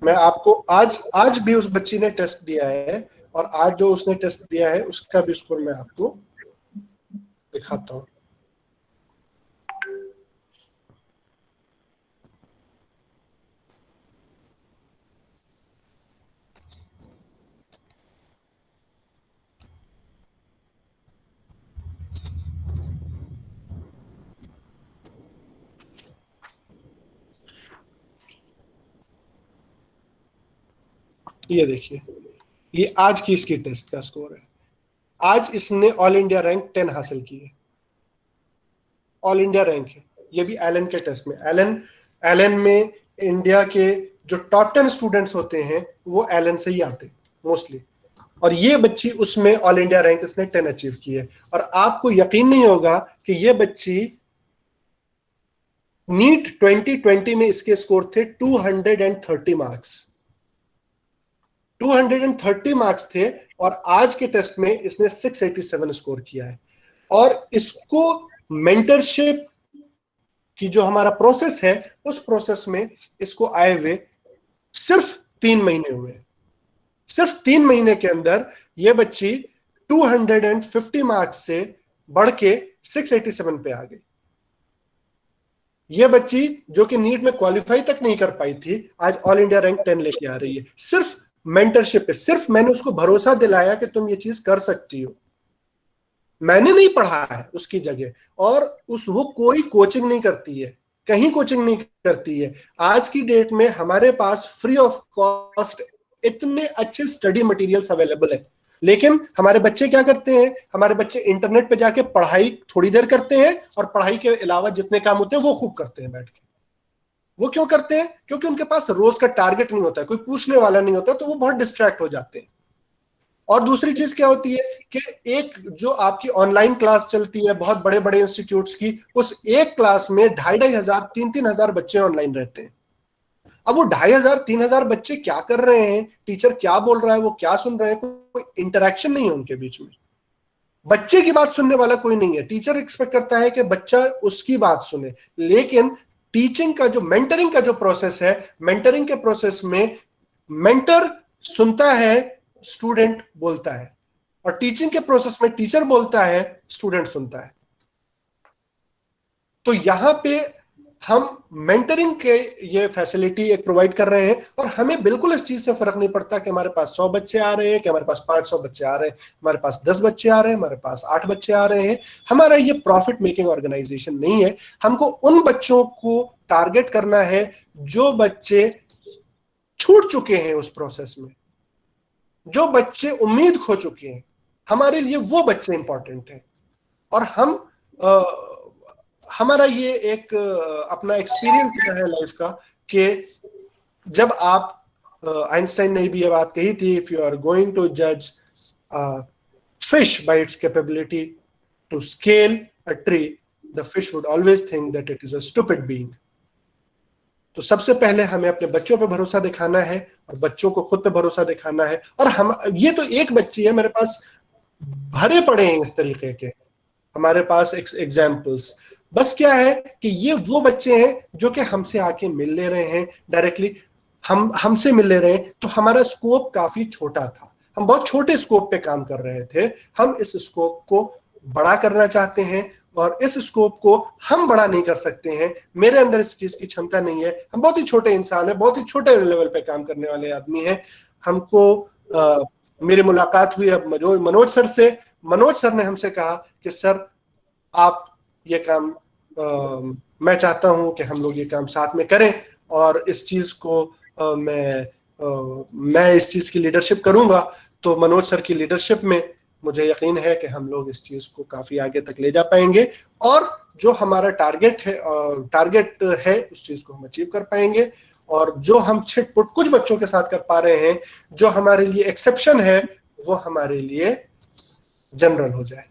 मैं आपको आज भी उस बच्ची ने टेस्ट दिया है, और आज जो उसने टेस्ट दिया है उसका भी स्कोर मैं आपको दिखाता हूं। ये देखिए, ये आज की इसकी टेस्ट का स्कोर है। आज इसने ऑल इंडिया रैंक 10 हासिल की है, ऑल इंडिया रैंक है। ये भी एलन के टेस्ट में। एलन में इंडिया के जो टॉप 10 स्टूडेंट्स होते हैं वो एलन से ही आते मोस्टली, और ये बच्ची उसमें ऑल इंडिया रैंक इसने 10 अचीव की है। और आपको यकीन नहीं होगा कि ये बच्ची नीट 2020 में इसके स्कोर थे 230 मार्क्स, 230 मार्क्स थे, और आज के टेस्ट में इसने 687 स्कोर किया है। और इसको मेंटरशिप की जो हमारा प्रोसेस है, उस प्रोसेस में इसको आए हुए सिर्फ 3 महीने हुए। सिर्फ 3 महीने के अंदर ये बच्ची 250 मार्क्स से बढ़ के 687 पे आ गई। ये बच्ची जो कि नीट में क्वालिफाई तक नहीं कर पाई थी, आज ऑल इंडिया रैंक 10 लेके आ रही है, सिर्फ मेंटरशिप पे। सिर्फ मैंने उसको भरोसा दिलाया कि तुम ये चीज कर सकती हो। मैंने नहीं पढ़ा है उसकी जगह, और वो कोई कोचिंग नहीं करती है, कहीं कोचिंग नहीं करती है। आज की डेट में हमारे पास फ्री ऑफ कॉस्ट इतने अच्छे स्टडी मटेरियल्स अवेलेबल है, लेकिन हमारे बच्चे क्या करते हैं? हमारे बच्चे इंटरनेट पे जाके पढ़ाई थोड़ी देर करते हैं, और पढ़ाई के अलावा जितने काम होते हैं वो खूब करते हैं बैठ के। वो क्यों करते हैं? क्योंकि उनके पास रोज का टारगेट नहीं होता है, कोई पूछने वाला नहीं होता, तो वो बहुत डिस्ट्रैक्ट हो जाते हैं। और दूसरी चीज क्या होती है कि एक जो आपकी ऑनलाइन क्लास चलती है बहुत बड़े बड़े इंस्टीट्यूट्स की, उस एक क्लास में 2,500 3,000 बच्चे ऑनलाइन रहते हैं। अब वो 2,500 3,000 बच्चे क्या कर रहे हैं, टीचर क्या बोल रहा है, वो क्या सुन रहे हैं, कोई इंटरेक्शन नहीं है उनके बीच में। बच्चे की बात सुनने वाला कोई नहीं है। टीचर एक्सपेक्ट करता है कि बच्चा उसकी बात सुने, लेकिन टीचिंग का जो मेंटरिंग का जो प्रोसेस है, मेंटरिंग के प्रोसेस में मेंटर सुनता है, स्टूडेंट बोलता है, और टीचिंग के प्रोसेस में टीचर बोलता है, स्टूडेंट सुनता है। तो यहां पे हम मेंटरिंग के ये फैसिलिटी एक प्रोवाइड कर रहे हैं, और हमें बिल्कुल इस चीज से फर्क नहीं पड़ता कि हमारे पास 100 बच्चे आ रहे हैं, कि हमारे पास 500 बच्चे आ रहे हैं, हमारे पास 10 बच्चे आ रहे हैं, हमारे पास 8 बच्चे आ रहे हैं। हमारा ये प्रॉफिट मेकिंग ऑर्गेनाइजेशन नहीं है। हमको उन बच्चों को टारगेट करना है जो बच्चे छूट चुके हैं उस प्रोसेस में, जो बच्चे उम्मीद खो चुके हैं। हमारे लिए वो बच्चे इंपॉर्टेंट हैं। और हमारा ये एक अपना एक्सपीरियंस रहा है लाइफ का, कि जब आप, आइंस्टाइन ने भी ये बात कही थी, if you are going to जज fish by its capability to scale a tree, the fish would always think that it is a stupid being. तो सबसे पहले हमें अपने बच्चों पे भरोसा दिखाना है, और बच्चों को खुद पे भरोसा दिखाना है। और हम, ये तो एक बच्ची है, मेरे पास भरे पड़े हैं इस तरीके के, हमारे पास एग्जाम्पल्स। बस क्या है कि ये वो बच्चे हैं जो कि हमसे आके मिल ले रहे हैं डायरेक्टली, हमसे मिल ले रहे हैं। तो हमारा स्कोप काफी छोटा था, हम बहुत छोटे स्कोप पे काम कर रहे थे। हम इस स्कोप को बड़ा करना चाहते हैं, और इस स्कोप को हम बड़ा नहीं कर सकते हैं। मेरे अंदर इस चीज की क्षमता नहीं है। हम बहुत ही छोटे इंसान हैं, बहुत ही छोटे लेवल पे काम करने वाले आदमी हैं। हमको मेरी मुलाकात हुई अब मनोज सर से। मनोज सर ने हमसे कहा कि सर, आप ये काम, मैं चाहता हूं कि हम लोग ये काम साथ में करें, और इस चीज को मैं इस चीज की लीडरशिप करूंगा। तो मनोज सर की लीडरशिप में मुझे यकीन है कि हम लोग इस चीज को काफी आगे तक ले जा पाएंगे, और जो हमारा टारगेट है उस चीज को हम अचीव कर पाएंगे। और जो हम छिटपुट कुछ बच्चों के साथ कर पा रहे हैं, जो हमारे लिए एक्सेप्शन है, वो हमारे लिए जनरल हो जाए।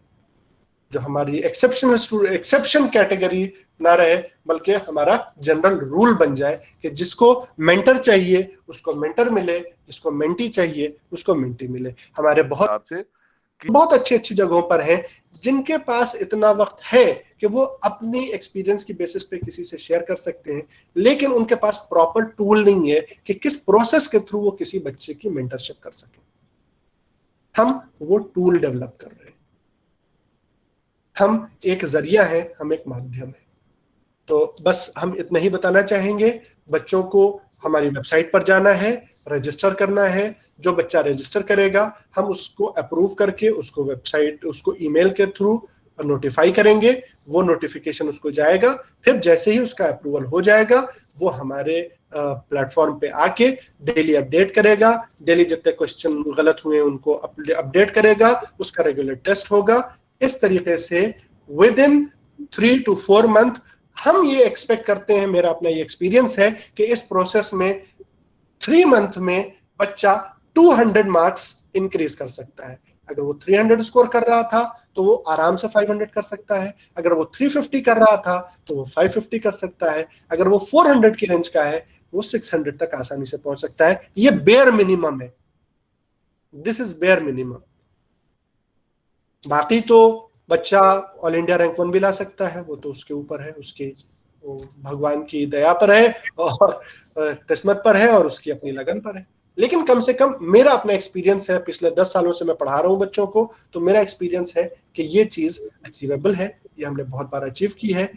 जो हमारी एक्सेप्शन कैटेगरी ना रहे, बल्कि हमारा जनरल रूल बन जाए कि जिसको मेंटर चाहिए उसको मेंटर मिले, जिसको मेंटी चाहिए उसको मेंटी मिले। हमारे बहुत अच्छी अच्छी जगहों पर हैं जिनके पास इतना वक्त है कि वो अपनी एक्सपीरियंस की बेसिस पे किसी से शेयर कर सकते हैं, लेकिन उनके पास प्रॉपर टूल नहीं है कि किस प्रोसेस के थ्रू वो किसी बच्चे की मेंटरशिप कर सके। हम वो टूल डेवलप कर रहे हैं। हम एक जरिया है, हम एक माध्यम है। तो बस हम इतना ही बताना चाहेंगे। बच्चों को हमारी वेबसाइट पर जाना है, रजिस्टर करना है। जो बच्चा रजिस्टर करेगा, हम उसको अप्रूव करके उसको ईमेल के थ्रू नोटिफाई करेंगे। वो नोटिफिकेशन उसको जाएगा। फिर जैसे ही उसका अप्रूवल हो जाएगा, वो हमारे प्लेटफॉर्म पे आके डेली अपडेट करेगा। डेली जितने क्वेश्चन गलत हुए उनको अपडेट करेगा। उसका रेगुलर टेस्ट होगा। इस तरीके से विद इन 3 to 4 मंथ हम ये एक्सपेक्ट करते हैं, मेरा अपना ये एक्सपीरियंस है कि इस प्रोसेस में 3 मंथ में बच्चा 200 मार्क्स इंक्रीज कर सकता है। अगर वो 300 स्कोर कर रहा था तो वो आराम से 500 कर सकता है। अगर वो 350 कर रहा था तो वो 550 कर सकता है। अगर वो 400 की रेंज का है, वो 600 तक आसानी से पहुंच सकता है। ये बेयर मिनिमम है। This is bare minimum. बाकी तो बच्चा ऑल इंडिया रैंक 1 भी ला सकता है, वो तो उसके ऊपर है, उसके वो भगवान की दया पर है, और किस्मत पर है, और उसकी अपनी लगन पर है। लेकिन कम से कम मेरा अपना एक्सपीरियंस है, पिछले 10 सालों से मैं पढ़ा रहा हूँ बच्चों को, तो मेरा एक्सपीरियंस है कि ये चीज अचीवेबल है। ये हमने बहुत बार अचीव की है।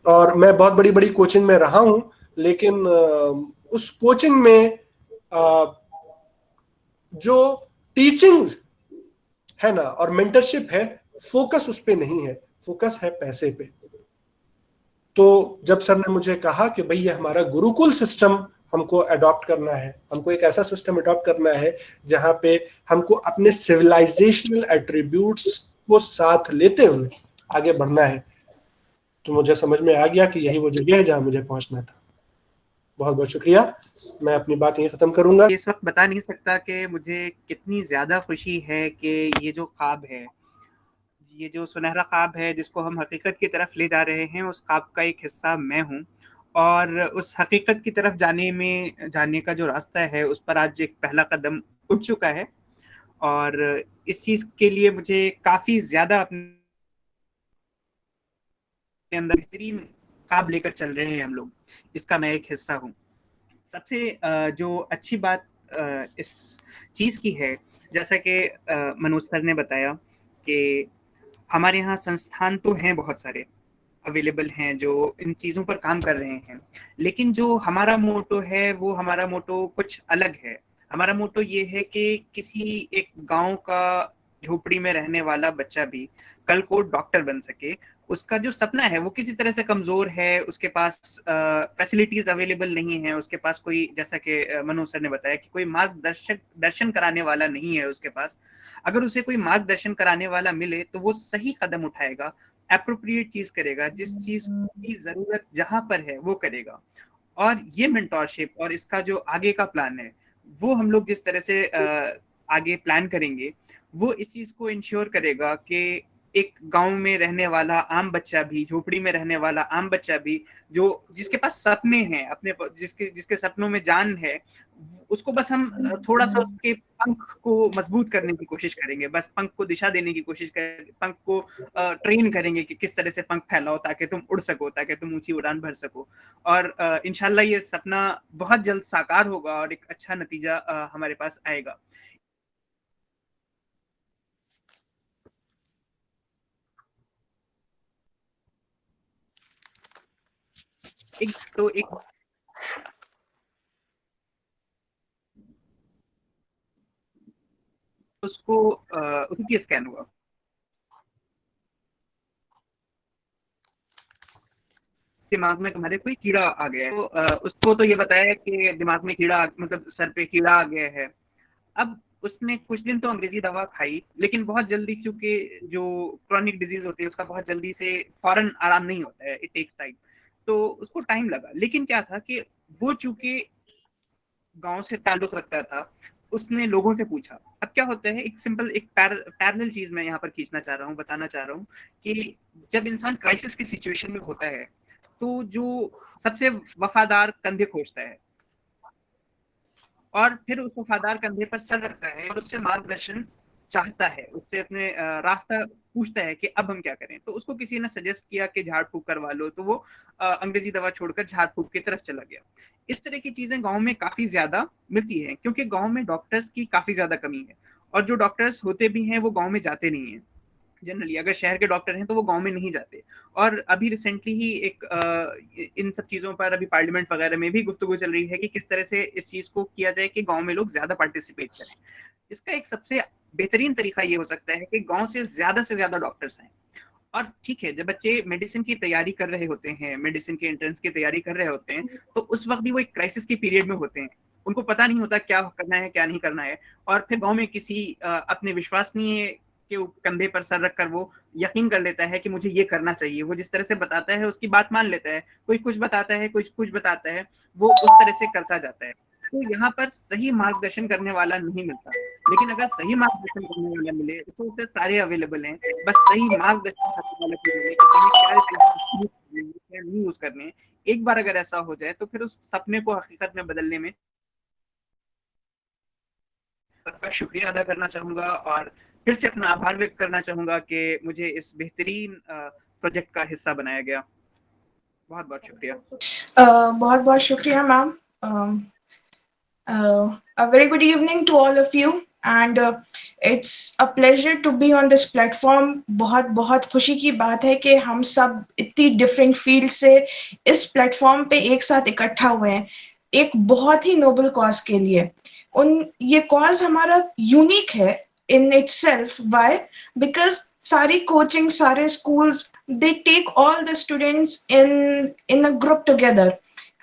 और मैं बहुत बड़ी बड़ी कोचिंग में रहा हूँ, लेकिन उस कोचिंग में जो टीचिंग है ना और मेंटरशिप है, फोकस उस पे नहीं है, फोकस है पैसे पे। तो जब सर ने मुझे कहा कि भाई ये हमारा गुरुकुल सिस्टम हमको अडॉप्ट करना है, हमको एक ऐसा सिस्टम अडॉप्ट करना है जहां पे हमको अपने सिविलाइजेशनल एट्रीब्यूट्स को साथ लेते हुए आगे बढ़ना है, तो मुझे समझ में आ गया कि यही वो जगह है जहां मुझे पहुंचना था। बहुत बहुत शुक्रिया। मैं अपनी बात यहीं खत्म करूंगा। इस वक्त बता नहीं सकता कि मुझे कितनी ज्यादा खुशी है कि ये जो ख्वाब है, ये जो सुनहरा ख्वाब है जिसको हम हकीकत की तरफ ले जा रहे हैं, उस ख्वाब का एक हिस्सा मैं हूँ। और उस हकीकत की तरफ जाने का जो रास्ता है, उस पर आज एक पहला कदम उठ चुका है। और इस चीज के लिए मुझे काफी ज्यादा अपने अंदर बेहतरीन ख्वाब लेकर चल रहे हैं हम लोग, इसका मैं एक हिस्सा हूँ। सबसे जो अच्छी बात इस चीज़ की है, जैसा कि मनोज सर ने बताया कि हमारे यहाँ संस्थान तो हैं बहुत सारे अवेलेबल हैं जो इन चीज़ों पर काम कर रहे हैं, लेकिन जो हमारा मोटो है वो हमारा मोटो कुछ अलग है। हमारा मोटो ये है कि किसी एक गांव का झोपड़ी में रहने वाला बच्चा भी कल को डॉक्टर बन सके। उसका जो सपना है वो किसी तरह से कमजोर है, उसके पास फैसिलिटीज अवेलेबल नहीं है, उसके पास कोई, जैसा कि मनोज सर ने बताया कि कोई दर्शन कराने वाला नहीं है उसके पास। अगर उसे कोई मार्गदर्शन कराने वाला मिले तो वो सही कदम उठाएगा, एप्रोप्रिएट चीज करेगा, जिस चीज की जरूरत जहां पर है वो करेगा। और ये मेंटोरशिप और इसका जो आगे का प्लान है वो हम लोग जिस तरह से आगे प्लान करेंगे वो इस चीज को इंश्योर करेगा कि एक गांव में रहने वाला आम बच्चा भी, झोपड़ी में रहने वाला आम बच्चा भी, जो जिसके पास सपने हैं, अपने जिसके जिसके सपनों में जान है, उसको बस हम थोड़ा सा उसके पंख को मजबूत करने की कोशिश करेंगे, बस पंख को दिशा देने की कोशिश करेंगे, पंख को ट्रेन करेंगे कि किस तरह से पंख फैलाओ ताकि तुम उड़ सको, ताकि तुम ऊंची उड़ान भर सको। और इंशाल्लाह ये सपना बहुत जल्द साकार होगा और एक अच्छा नतीजा हमारे पास आएगा। एक उसको उसकी स्कैन हुआ, दिमाग में तुम्हारे कोई कीड़ा आ गया है, तो उसको तो ये बताया कि दिमाग में कीड़ा, मतलब सर पे कीड़ा आ गया है। अब उसने कुछ दिन तो अंग्रेजी दवा खाई, लेकिन बहुत जल्दी, क्योंकि जो क्रॉनिक डिजीज होती है उसका बहुत जल्दी से फौरन आराम नहीं होता है, इट टेक्स टाइम, तो उसको टाइम लगा। लेकिन क्या था कि वो चूंकि गांव से ताल्लुक रखता था, उसने लोगों से पूछा। अब क्या होता है, एक सिंपल एक पैरेलल चीज मैं यहाँ पर खींचना चाह रहा हूँ, बताना चाह रहा हूँ कि जब इंसान क्राइसिस की सिचुएशन में होता है तो जो सबसे वफादार कंधे खोजता है और फिर उस वफादार कंधे पर सर रखता है और उससे मार्गदर्शन चाहता है, उससे अपने रास्ता पूछता है कि अब हम क्या करें। तो उसको किसी ने सजेस्ट किया कि झाड़ फूक करवा लो, तो वो अंग्रेजी दवा छोड़कर झाड़ फूक की तरफ चला गया। इस तरह की चीजें गांव में काफी ज्यादा मिलती हैं, क्योंकि गांव में डॉक्टर्स की काफी ज्यादा कमी है, और जो डॉक्टर्स होते भी हैं वो गांव में जाते नहीं है जनरली। अगर शहर के डॉक्टर हैं तो वो गांव में नहीं जाते। और अभी रिसेंटली ही एक इन सब चीज़ों पर अभी पार्लियामेंट वगैरह में भी गुफ्तगू चल रही है कि किस तरह से इस चीज़ को किया जाए कि गांव में लोग ज़्यादा पार्टिसिपेट करें। इसका एक सबसे बेहतरीन तरीका ये हो सकता है कि गांव से ज़्यादा डॉक्टर्स आए। और ठीक है, जब बच्चे मेडिसिन की तैयारी कर रहे होते हैं, मेडिसिन के एंट्रेंस की तैयारी कर रहे होते हैं, तो उस वक्त भी वो एक क्राइसिस की पीरियड में होते हैं, उनको पता नहीं होता क्या करना है क्या नहीं करना है। और फिर गांव में किसी अपने विश्वसनीय के कंधे पर सर रखकर वो यकीन कर लेता है कि मुझे ये करना चाहिए। वो जिस तरह से बताता है उसकी बात मान लेता है, कोई कुछ बताता है, कोई कुछ बताता है, वो उस तरह से करता जाता है। तो यहाँ पर सही मार्गदर्शन करने वाला नहीं मिलता, लेकिन अगर सही मार्गदर्शन करने वाला मिले तो उसे सारे अवेलेबल हैं, बस सही मार्गदर्शन करने वाला मिले कि तुम्हें क्या नहीं यूज करने। एक बार अगर ऐसा हो जाए तो फिर उस सपने को हकीकत में बदलने में सबका शुक्रिया अदा करना चाहूंगा और फिर से अपना आभार व्यक्त करना चाहूंगा कि मुझे इस बेहतरीन प्रोजेक्ट का हिस्सा बनाया गया। बहुत बहुत शुक्रिया। बहुत बहुत शुक्रिया ma'am. A very good evening to all of you and it's a pleasure to be on this platform. बहुत बहुत खुशी की बात है कि हम सब इतनी डिफरेंट फील्ड से इस प्लेटफॉर्म पे एक साथ इकट्ठा हुए हैं एक बहुत ही नोबल कॉज के लिए। ये कॉज हमारा यूनिक है in itself. Why? Because सारी कोचिंग, सारे schools, they take all the students in a group together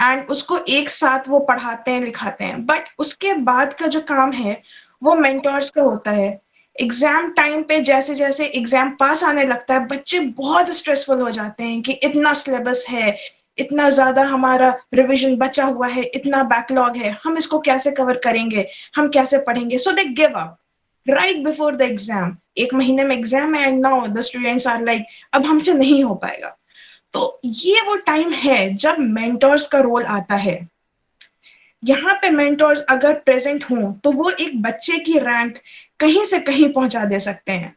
and उसको एक साथ वो पढ़ाते हैं, लिखाते हैं, बट उसके बाद का जो काम है वो मेंटर्स का होता है। एग्जाम टाइम पे जैसे जैसे एग्जाम पास आने लगता है बच्चे बहुत स्ट्रेसफुल हो जाते हैं कि इतना सिलेबस है, इतना ज्यादा हमारा रिवीजन बचा हुआ है, इतना बैकलॉग है, हम इसको कैसे कवर करेंगे, हम कैसे पढ़ेंगे। So they give up right before the exam. एक महीने में एग्जाम है and now the students are like अब हमसे नहीं हो पाएगा। तो ये वो टाइम है जब मेंटर्स का रोल आता है। यहाँ पे मेंटर्स अगर प्रेजेंट हों तो वो एक बच्चे की रैंक कहीं से कहीं पहुंचा दे सकते हैं।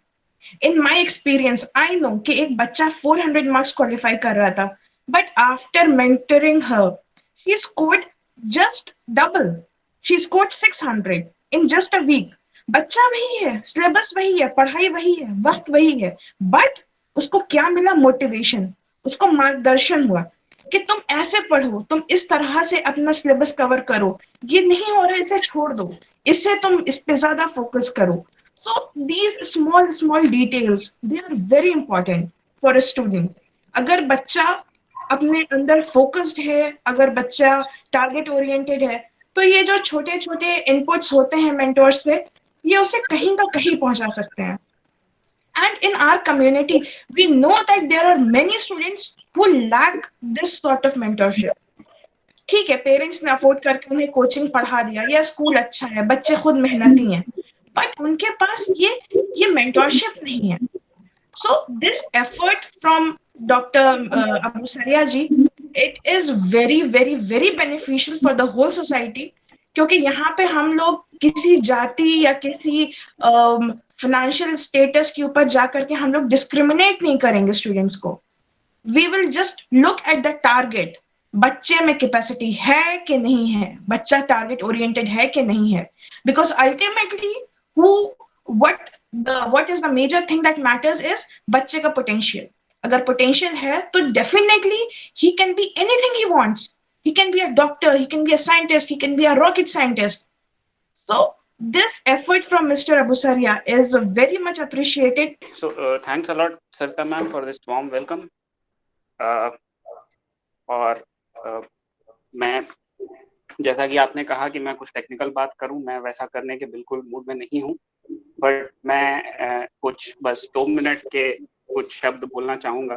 इन माई एक्सपीरियंस आई नो कि एक बच्चा 400 मार्क्स क्वालिफाई कर रहा था, but after mentoring her she scored just double. She scored 600 in just a week. बच्चा वही है, सिलेबस वही है, पढ़ाई वही है, वक्त वही है, बट उसको क्या मिला? मोटिवेशन, उसको मार्गदर्शन हुआ कि तुम ऐसे पढ़ो, तुम इस तरह से अपना सिलेबस कवर करो, ये नहीं हो रहा है इसे छोड़ दो, इससे तुम इस पे ज्यादा फोकस करो। So these small details, they are very important for a student. अगर बच्चा अपने अंदर फोकस्ड है, अगर बच्चा टारगेट ओरिएंटेड है, तो ये जो छोटे छोटे इनपुट्स होते हैं मेंटोर से, ये उसे कहीं ना कहीं पहुंचा सकते हैं। And in our community, we know that there are many students who lack this sort of mentorship. ठीक है, पेरेंट्स ने अफोर्ड करके उन्हें कोचिंग पढ़ा दिया, या स्कूल अच्छा है, बच्चे खुद मेहनती हैं, बट उनके पास ये मेंटोरशिप नहीं है। So this effort from doctor Abu Sariya ji, it is very very very beneficial for the whole society, क्योंकि यहाँ पे हम लोग किसी जाति या किसी फाइनेंशियल स्टेटस के ऊपर जाकर के हम लोग डिस्क्रिमिनेट नहीं करेंगे स्टूडेंट्स को। We will just look at the target, बच्चे में कैपेसिटी है कि नहीं है, बच्चा टारगेट ओरिएंटेड है कि नहीं है, because ultimately what is the major thing that matters is बच्चे का पोटेंशियल। अगर पोटेंशियल है तो definitely he can be anything he wants. He can be a doctor, he can be a scientist, he can be a rocket scientist. So this effort from Mr. Abu Saria is very much appreciated. So thanks a lot Sarita ma'am for this warm welcome. और मैं, जैसा कि आपने कहा कि मैं कुछ technical बात करूं, मैं वैसा करने के बिल्कुल मूड में नहीं हूं, बट मैं कुछ बस 2 मिनट के कुछ शब्द बोलना चाहूँगा।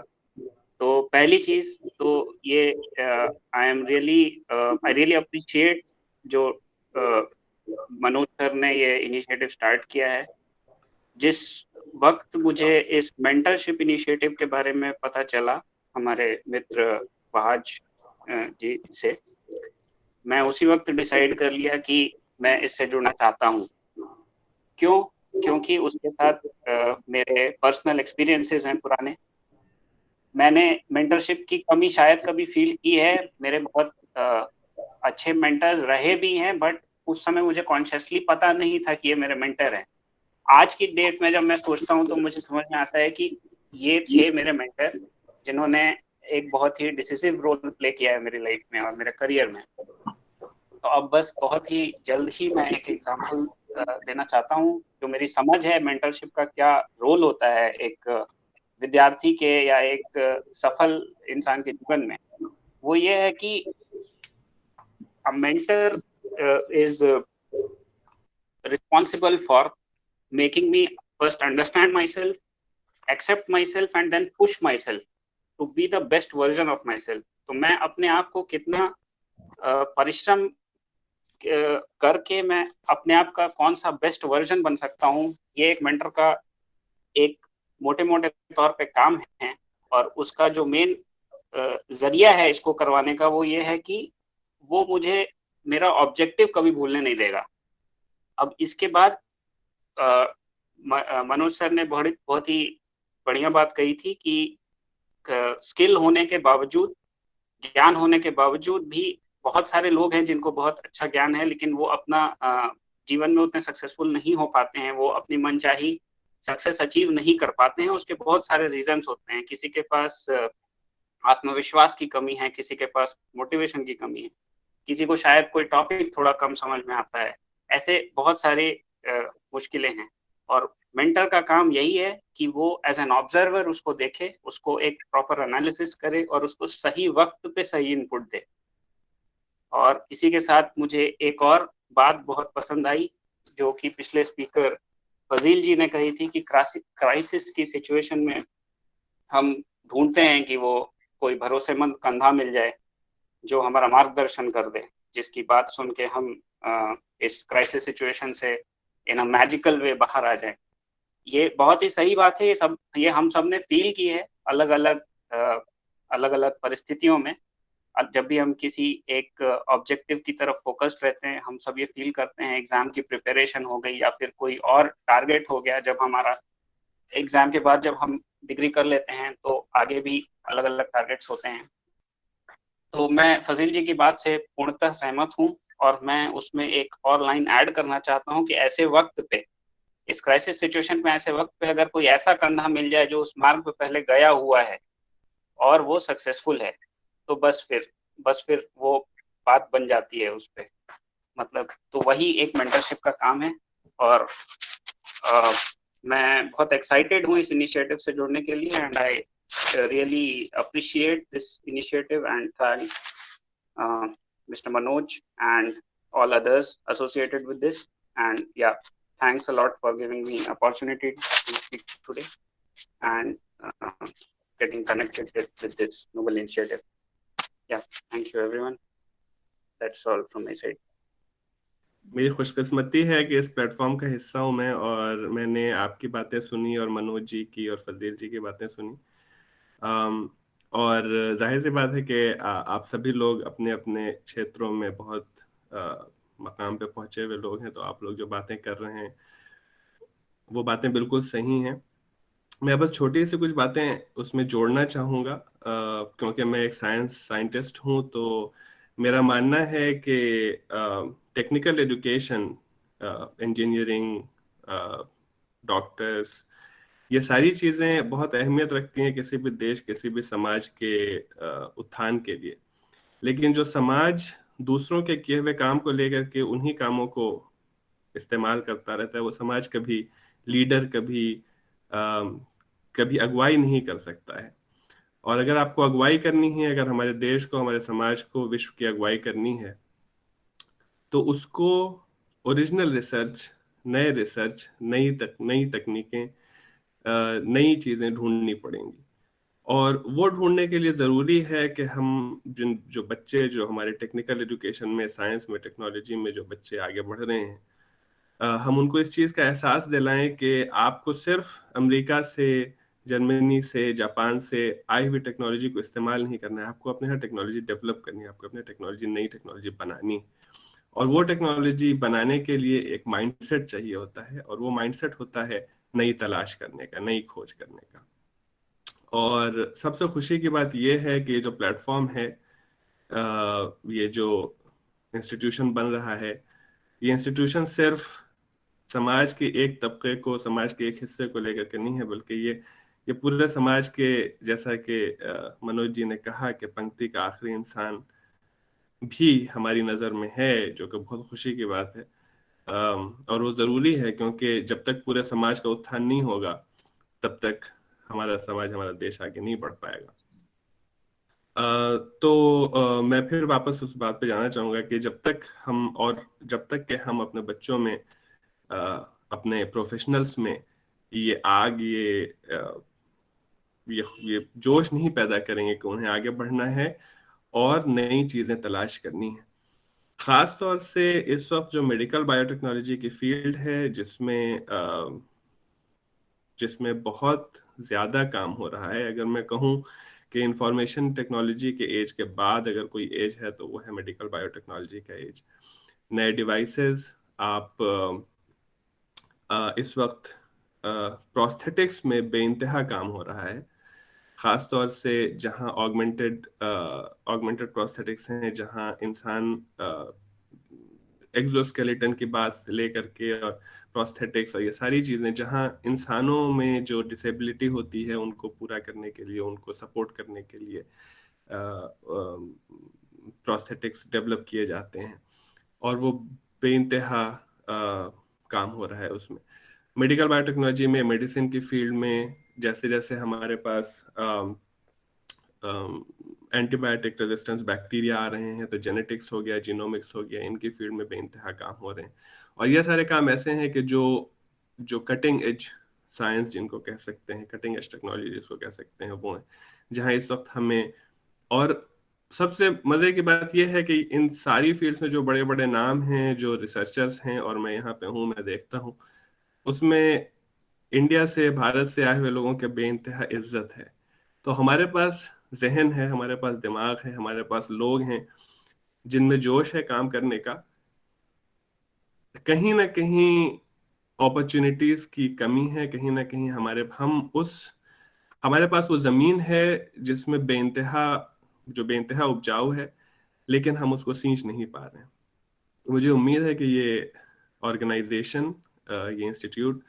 तो पहली चीज़ तो ये आई रियली अप्रिशिएट जो मनोज सर ने ये इनिशिएटिव स्टार्ट किया है। जिस वक्त मुझे इस मेंटरशिप इनिशिएटिव के बारे में पता चला हमारे मित्र वहाज जी से, मैं उसी वक्त डिसाइड कर लिया कि मैं इससे जुड़ना चाहता हूँ। क्यों? क्योंकि उसके साथ मेरे पर्सनल एक्सपीरियंसेस हैं पुराने। मैंने मेंटरशिप की कमी शायद कभी फील की है, मेरे बहुत अच्छे मेंटर्स रहे भी हैं, बट उस समय मुझे कॉन्शियसली पता नहीं था कि ये मेरे मेंटर हैं। आज की डेट में जब मैं सोचता हूँ तो मुझे समझ में आता है कि ये थे मेरे मेंटर, जिन्होंने एक बहुत ही डिसिसिव रोल प्ले किया है मेरी लाइफ में और मेरे करियर में। तो अब बस बहुत ही जल्द ही मैं एक एग्जांपल देना चाहता हूँ। जो मेरी समझ है मेंटरशिप का क्या रोल होता है एक विद्यार्थी के या एक सफल इंसान के जीवन में, वो ये है कि a mentor is responsible for making me first understand myself, accept myself and then push myself to be the best version of myself. तो मैं अपने आप को कितना परिश्रम करके मैं अपने आप का कौन सा बेस्ट वर्जन बन सकता हूँ, ये एक मेंटर का एक मोटे मोटे तौर पे काम है। और उसका जो मेन जरिया है इसको करवाने का वो ये है कि वो मुझे मेरा ऑब्जेक्टिव कभी भूलने नहीं देगा। अब इसके बाद मनोज सर ने बहुत ही बढ़िया बात कही थी कि स्किल होने के बावजूद, ज्ञान होने के बावजूद भी बहुत सारे लोग हैं जिनको बहुत अच्छा ज्ञान है, लेकिन वो अपना जीवन में उतने सक्सेसफुल नहीं हो पाते हैं, वो अपनी मनचाही सक्सेस अचीव नहीं कर पाते हैं। उसके बहुत सारे रीजंस होते हैं। किसी के पास आत्मविश्वास की कमी है, किसी के पास मोटिवेशन की कमी है, किसी को शायद कोई टॉपिक थोड़ा कम समझ में आता है। ऐसे बहुत सारे मुश्किलें हैं और मेंटर का काम यही है कि वो एज एन ऑब्जर्वर उसको देखे, उसको एक प्रॉपर एनालिसिस करे और उसको सही वक्त पे सही इनपुट दे। और इसी के साथ मुझे एक और बात बहुत पसंद आई जो कि पिछले स्पीकर फजील जी ने कही थी कि क्राइसिस की सिचुएशन में हम ढूंढते हैं कि वो कोई भरोसेमंद कंधा मिल जाए जो हमारा मार्गदर्शन कर दे, जिसकी बात सुन के हम इस क्राइसिस सिचुएशन से इन अ मैजिकल वे बाहर आ जाए। ये बहुत ही सही बात है। ये हम सब ने फील की है अलग अलग परिस्थितियों में। जब भी हम किसी एक ऑब्जेक्टिव की तरफ फोकस्ड रहते हैं, हम सब ये फील करते हैं। एग्जाम की प्रिपरेशन हो गई या फिर कोई और टारगेट हो गया, जब हमारा एग्जाम के बाद जब हम डिग्री कर लेते हैं तो आगे भी अलग अलग टारगेट्स होते हैं। तो मैं फजील जी की बात से पूर्णतः सहमत हूँ और मैं उसमें एक और लाइन ऐड करना चाहता हूँ कि ऐसे वक्त पे, इस क्राइसिस सिचुएशन में, ऐसे वक्त पे अगर कोई ऐसा कंधा मिल जाए जो उस मार्ग पे पहले गया हुआ है और वो सक्सेसफुल है, तो बस फिर वो बात बन जाती है उस पे। मतलब तो वही एक मेंटरशिप का काम है। और मैं बहुत एक्साइटेड हूँ इस इनिशिएटिव से जुड़ने के लिए, and I really appreciate this initiative and thank Mr. Manoj and all others associated with this. And yeah, thanks a lot for giving me opportunity to speak today and getting connected with this noble initiative. Yeah, thank you everyone. That's all from my side. मेरी खुशकिस्मती है कि इस platform का हिस्सा हूँ मैं, और मैंने आपकी बातें सुनी और मनोज जी की और फजील जी की बातें सुनी। और जाहिर सी बात है कि आप सभी लोग अपने अपने क्षेत्रों में बहुत मकाम पे पहुंचे हुए लोग हैं, तो आप लोग जो बातें कर रहे हैं वो बातें बिल्कुल सही हैं। मैं बस छोटी सी कुछ बातें उसमें जोड़ना चाहूँगा, क्योंकि मैं एक साइंटिस्ट हूँ, तो मेरा मानना है कि टेक्निकल एजुकेशन, इंजीनियरिंग, डॉक्टर्स, ये सारी चीज़ें बहुत अहमियत रखती हैं किसी भी देश, किसी भी समाज के उत्थान के लिए। लेकिन जो समाज दूसरों के किए हुए काम को लेकर के उन्हीं कामों को इस्तेमाल करता रहता है, वो समाज कभी लीडर, कभी अगुवाई नहीं कर सकता है। और अगर आपको अगुवाई करनी है, अगर हमारे देश को, हमारे समाज को विश्व की अगुवाई करनी है, तो उसको ओरिजिनल रिसर्च, नई तकनीकें, नई चीज़ें ढूंढनी पड़ेंगी। और वो ढूंढने के लिए ज़रूरी है कि हम जो बच्चे, जो हमारे टेक्निकल एजुकेशन में, साइंस में, टेक्नोलॉजी में जो बच्चे आगे बढ़ रहे हैं, हम उनको इस चीज़ का एहसास दिलाएं कि आपको सिर्फ अमेरिका से, जर्मनी से, जापान से आई हुई टेक्नोलॉजी को इस्तेमाल नहीं करना है, आपको अपने यहाँ टेक्नोलॉजी डेवलप करनी है, आपको अपने नई टेक्नोलॉजी बनानी है। और वो टेक्नोलॉजी बनाने के लिए एक माइंडसेट चाहिए होता है, और वो माइंडसेट होता है नई तलाश करने का, नई खोज करने का। और सबसे खुशी की बात यह है कि जो प्लेटफॉर्म है, ये जो इंस्टीट्यूशन बन रहा है, ये इंस्टीट्यूशन सिर्फ समाज के एक तबके को, समाज के एक हिस्से को लेकर के नहीं है, बल्कि ये पूरे समाज के, जैसा कि मनोज जी ने कहा कि पंक्ति का आखिरी इंसान भी हमारी नज़र में है, जो कि बहुत खुशी की बात है। और वो ज़रूरी है, क्योंकि जब तक पूरे समाज का उत्थान नहीं होगा, तब तक हमारा समाज, हमारा देश आगे नहीं बढ़ पाएगा। तो मैं फिर वापस उस बात पे जाना चाहूँगा कि जब तक कि हम अपने बच्चों में, अपने प्रोफेशनल्स में ये आग, ये जोश नहीं पैदा करेंगे कि उन्हें आगे बढ़ना है और नई चीज़ें तलाश करनी है। ख़ास तौर से इस वक्त जो मेडिकल बायोटेक्नोलॉजी की फील्ड है, जिसमें बहुत ज़्यादा काम हो रहा है। अगर मैं कहूँ कि इंफॉर्मेशन टेक्नोलॉजी के एज के बाद अगर कोई एज है, तो वो है मेडिकल बायोटेक्नोलॉजी का एज। नए डिवाइसेस, आप इस वक्त प्रोस्थेटिक्स में बेइंतहा काम हो रहा है, ख़ास तौर से जहां ऑगमेंटेड प्रोस्थेटिक्स हैं, जहां इंसान एक्सोस्केलेटन की बात से लेकर के और प्रोस्थेटिक्स और ये सारी चीज़ें, जहां इंसानों में जो डिसेबिलिटी होती है उनको पूरा करने के लिए, उनको सपोर्ट करने के लिए प्रोस्थेटिक्स डेवलप किए जाते हैं, और वो बेइंतहा काम हो रहा है उसमें। मेडिकल बायोटेक्नोलॉजी में, मेडिसिन की फील्ड में, जैसे जैसे हमारे पास एंटीबायोटिक रेजिस्टेंस बैक्टीरिया आ रहे हैं, तो जेनेटिक्स हो गया, जीनोमिक्स हो गया, इनकी फील्ड में बेइंतहा काम हो रहे हैं। और ये सारे काम ऐसे हैं कि जो कटिंग एज साइंस जिनको कह सकते हैं, कटिंग एज टेक्नोलॉजी जिसको कह सकते हैं, वो है जहाँ इस वक्त हमें। और सबसे मज़े की बात यह है कि इन सारी फील्ड्स में जो बड़े बड़े नाम हैं, जो रिसर्चर्स हैं, और मैं यहाँ पे हूँ, मैं देखता हूँ, उसमें इंडिया से, भारत से आए हुए लोगों के बेइंतहा इज्जत है। तो हमारे पास जहन है, हमारे पास दिमाग है, हमारे पास लोग हैं जिनमें जोश है काम करने का। कहीं ना कहीं अपॉर्चुनिटीज की कमी है, कहीं ना कहीं हमारे पास वो जमीन है जिसमें बेइंतहा उपजाऊ है, लेकिन हम उसको सींच नहीं पा रहे हैं। मुझे उम्मीद है कि ये ऑर्गेनाइजेशन, ये इंस्टीट्यूट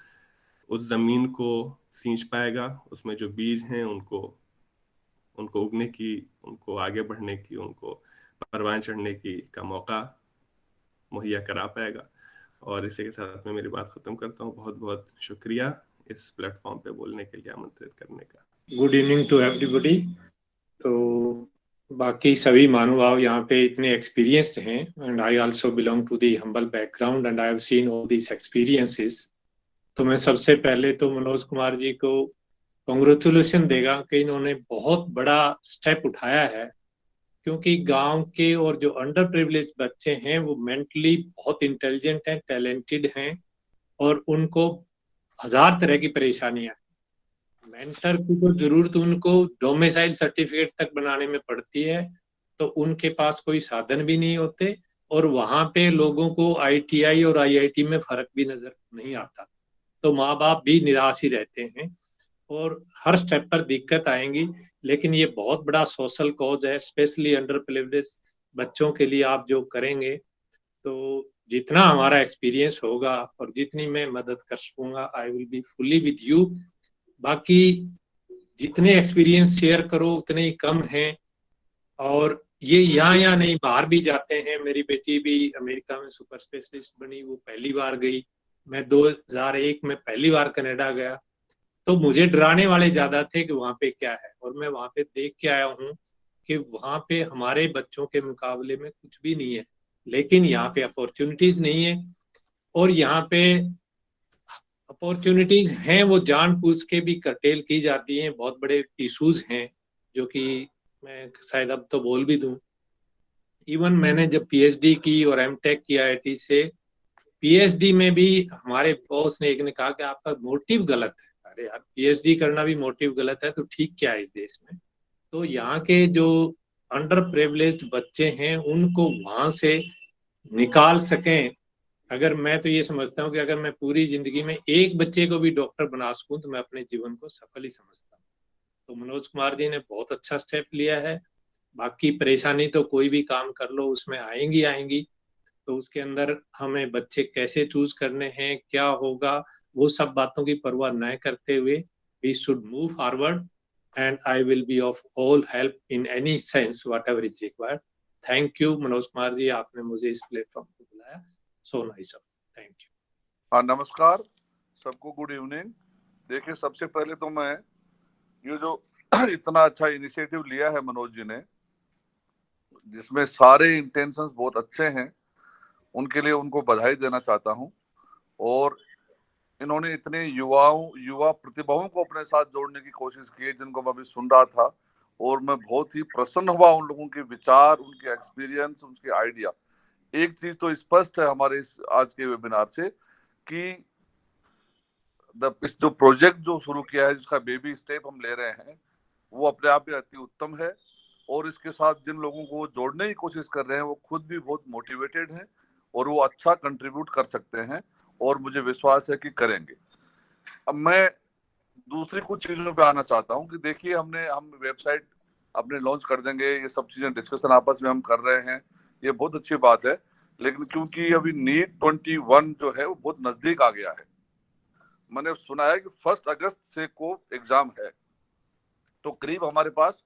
उस जमीन को सींच पाएगा, उसमें जो बीज हैं उनको उगने की, उनको आगे बढ़ने की, उनको परवान चढ़ने की का मौका मुहैया करा पाएगा। और इसी के साथ मैं मेरी बात खत्म करता हूँ। बहुत बहुत शुक्रिया इस प्लेटफॉर्म पे बोलने के लिए, आमंत्रित करने का। Good evening to everybody. तो बाकी सभी महानुभाव यहाँ पे इतने एक्सपीरियंस्ड हैं, and I also belong to the humble background and I have seen all these experiences. तो मैं सबसे पहले तो मनोज कुमार जी को कॉन्ग्रेचुलेशन देगा कि इन्होंने बहुत बड़ा स्टेप उठाया है, क्योंकि गांव के और जो अंडर प्रिविलेज बच्चे हैं वो मेंटली बहुत इंटेलिजेंट हैं, टैलेंटेड हैं, और उनको हजार तरह की परेशानियां। मेंटर की तो जरूरत उनको डोमिसाइल सर्टिफिकेट तक बनाने में पड़ती है, तो उनके पास कोई साधन भी नहीं होते, और वहां पे लोगों को ITI और IIT में फर्क भी नजर नहीं आता। तो माँ बाप भी निराश ही रहते हैं और हर स्टेप पर दिक्कत आएंगी। लेकिन ये बहुत बड़ा सोशल कॉज है, स्पेशली अंडर प्रिविलेज बच्चों के लिए आप जो करेंगे, तो जितना हमारा एक्सपीरियंस होगा और जितनी मैं मदद कर सकूंगा, आई will be fully with you. बाकी जितने एक्सपीरियंस शेयर करो उतने ही कम हैं, और ये यहाँ नहीं, बाहर भी जाते हैं। मेरी बेटी भी अमेरिका में सुपर स्पेशलिस्ट बनी, वो पहली बार गई। मैं 2001 में पहली बार कनाडा गया, तो मुझे डराने वाले ज्यादा थे कि वहां पे क्या है, और मैं वहां पे देख के आया हूँ कि वहां पे हमारे बच्चों के मुकाबले में कुछ भी नहीं है। लेकिन यहाँ पे अपॉर्चुनिटीज नहीं है, और यहाँ पे अपॉर्चुनिटीज हैं वो जानबूझ के भी कर्टेल की जाती हैं। बहुत बड़े इश्यूज हैं जो कि मैं शायद अब तो बोल भी दूं। इवन मैंने जब PhD की और MTech की IIT से, PhD में भी हमारे बॉस ने एक ने कहा कि आपका मोटिव गलत है। अरे यार, PhD करना भी मोटिव गलत है तो ठीक क्या है इस देश में? तो यहाँ के जो अंडर प्रिविलेज्ड बच्चे हैं उनको वहां से निकाल सकें। अगर मैं तो ये समझता हूँ कि अगर मैं पूरी जिंदगी में एक बच्चे को भी डॉक्टर बना सकूं तो मैं अपने जीवन को सफल ही समझता हूँ। तो मनोज कुमार जी ने बहुत अच्छा स्टेप लिया है। बाकी परेशानी तो कोई भी काम कर लो उसमें आएंगी, तो उसके अंदर हमें बच्चे कैसे चूज करने हैं, क्या होगा, वो सब बातों की परवाह न करते हुए we should move forward, and I will be of all help in any sense whatever is required. Thank you Manoj Kumar ji, आपने मुझे इस प्लेटफॉर्म पे बुलाया। So nice of, thank you. हाँ, नमस्कार सबको, गुड इवनिंग। देखिए, सबसे पहले तो मैं ये जो इतना अच्छा इनिशिएटिव लिया है मनोज जी ने, जिसमें सारे इंटेंशंस बहुत अच्छे हैं, उनके लिए उनको बधाई देना चाहता हूं। और इन्होंने इतने युवा प्रतिभाओं को अपने साथ जोड़ने की कोशिश की है, जिनको मैं अभी सुन रहा था, और मैं बहुत ही प्रसन्न हुआ उन लोगों के विचार, उनके एक्सपीरियंस, उनके आइडिया। एक चीज तो स्पष्ट है हमारे इस आज के वेबिनार से कि इस जो प्रोजेक्ट जो शुरू किया है, जिसका बेबी स्टेप हम ले रहे हैं, वो अपने आप में अति उत्तम है। और इसके साथ जिन लोगों को जोड़ने की कोशिश कर रहे हैं वो खुद भी बहुत मोटिवेटेड हैं और वो अच्छा कंट्रीब्यूट कर सकते हैं, और मुझे विश्वास है कि करेंगे। अब मैं दूसरी कुछ चीजों पे आना चाहता हूँ कि देखिए, हम वेबसाइट अपने लॉन्च कर देंगे, ये सब चीजें डिस्कशन आपस में हम कर रहे हैं, ये बहुत अच्छी बात है। लेकिन क्योंकि अभी नीट 21 जो है वो बहुत नजदीक आ गया है, मैंने सुना है कि 1 अगस्त से को एग्जाम है, तो करीब हमारे पास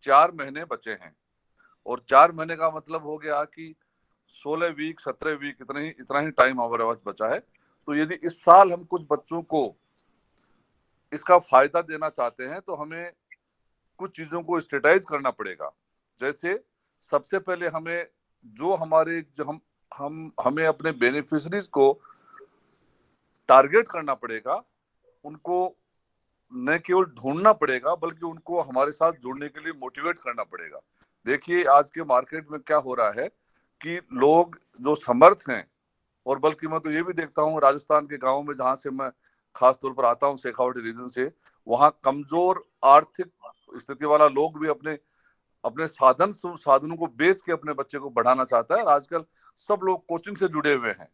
4 महीने बचे हैं। और 4 महीने का मतलब हो गया कि 16 वीक 17 वीक इतना ही टाइम हमारे पास बचा है। तो यदि इस साल हम कुछ बच्चों को इसका फायदा देना चाहते हैं तो हमें कुछ चीजों को स्ट्रेटाइज करना पड़ेगा। जैसे सबसे पहले हमें हमें अपने बेनिफिशरीज को टारगेट करना पड़ेगा, उनको न केवल ढूंढना पड़ेगा बल्कि उनको हमारे साथ जुड़ने के लिए मोटिवेट करना पड़ेगा। देखिए, आज के मार्केट में क्या हो रहा है कि लोग जो समर्थ हैं, और बल्कि मैं तो ये भी देखता हूँ राजस्थान के गांवों में, जहां से मैं खास तौर पर आता हूँ, शेखावाटी रीजन से, वहां कमजोर आर्थिक स्थिति वाला लोग भी अपने साधनों को बेच के अपने बच्चे को बढ़ाना चाहता है। और आजकल सब लोग कोचिंग से जुड़े हुए हैं।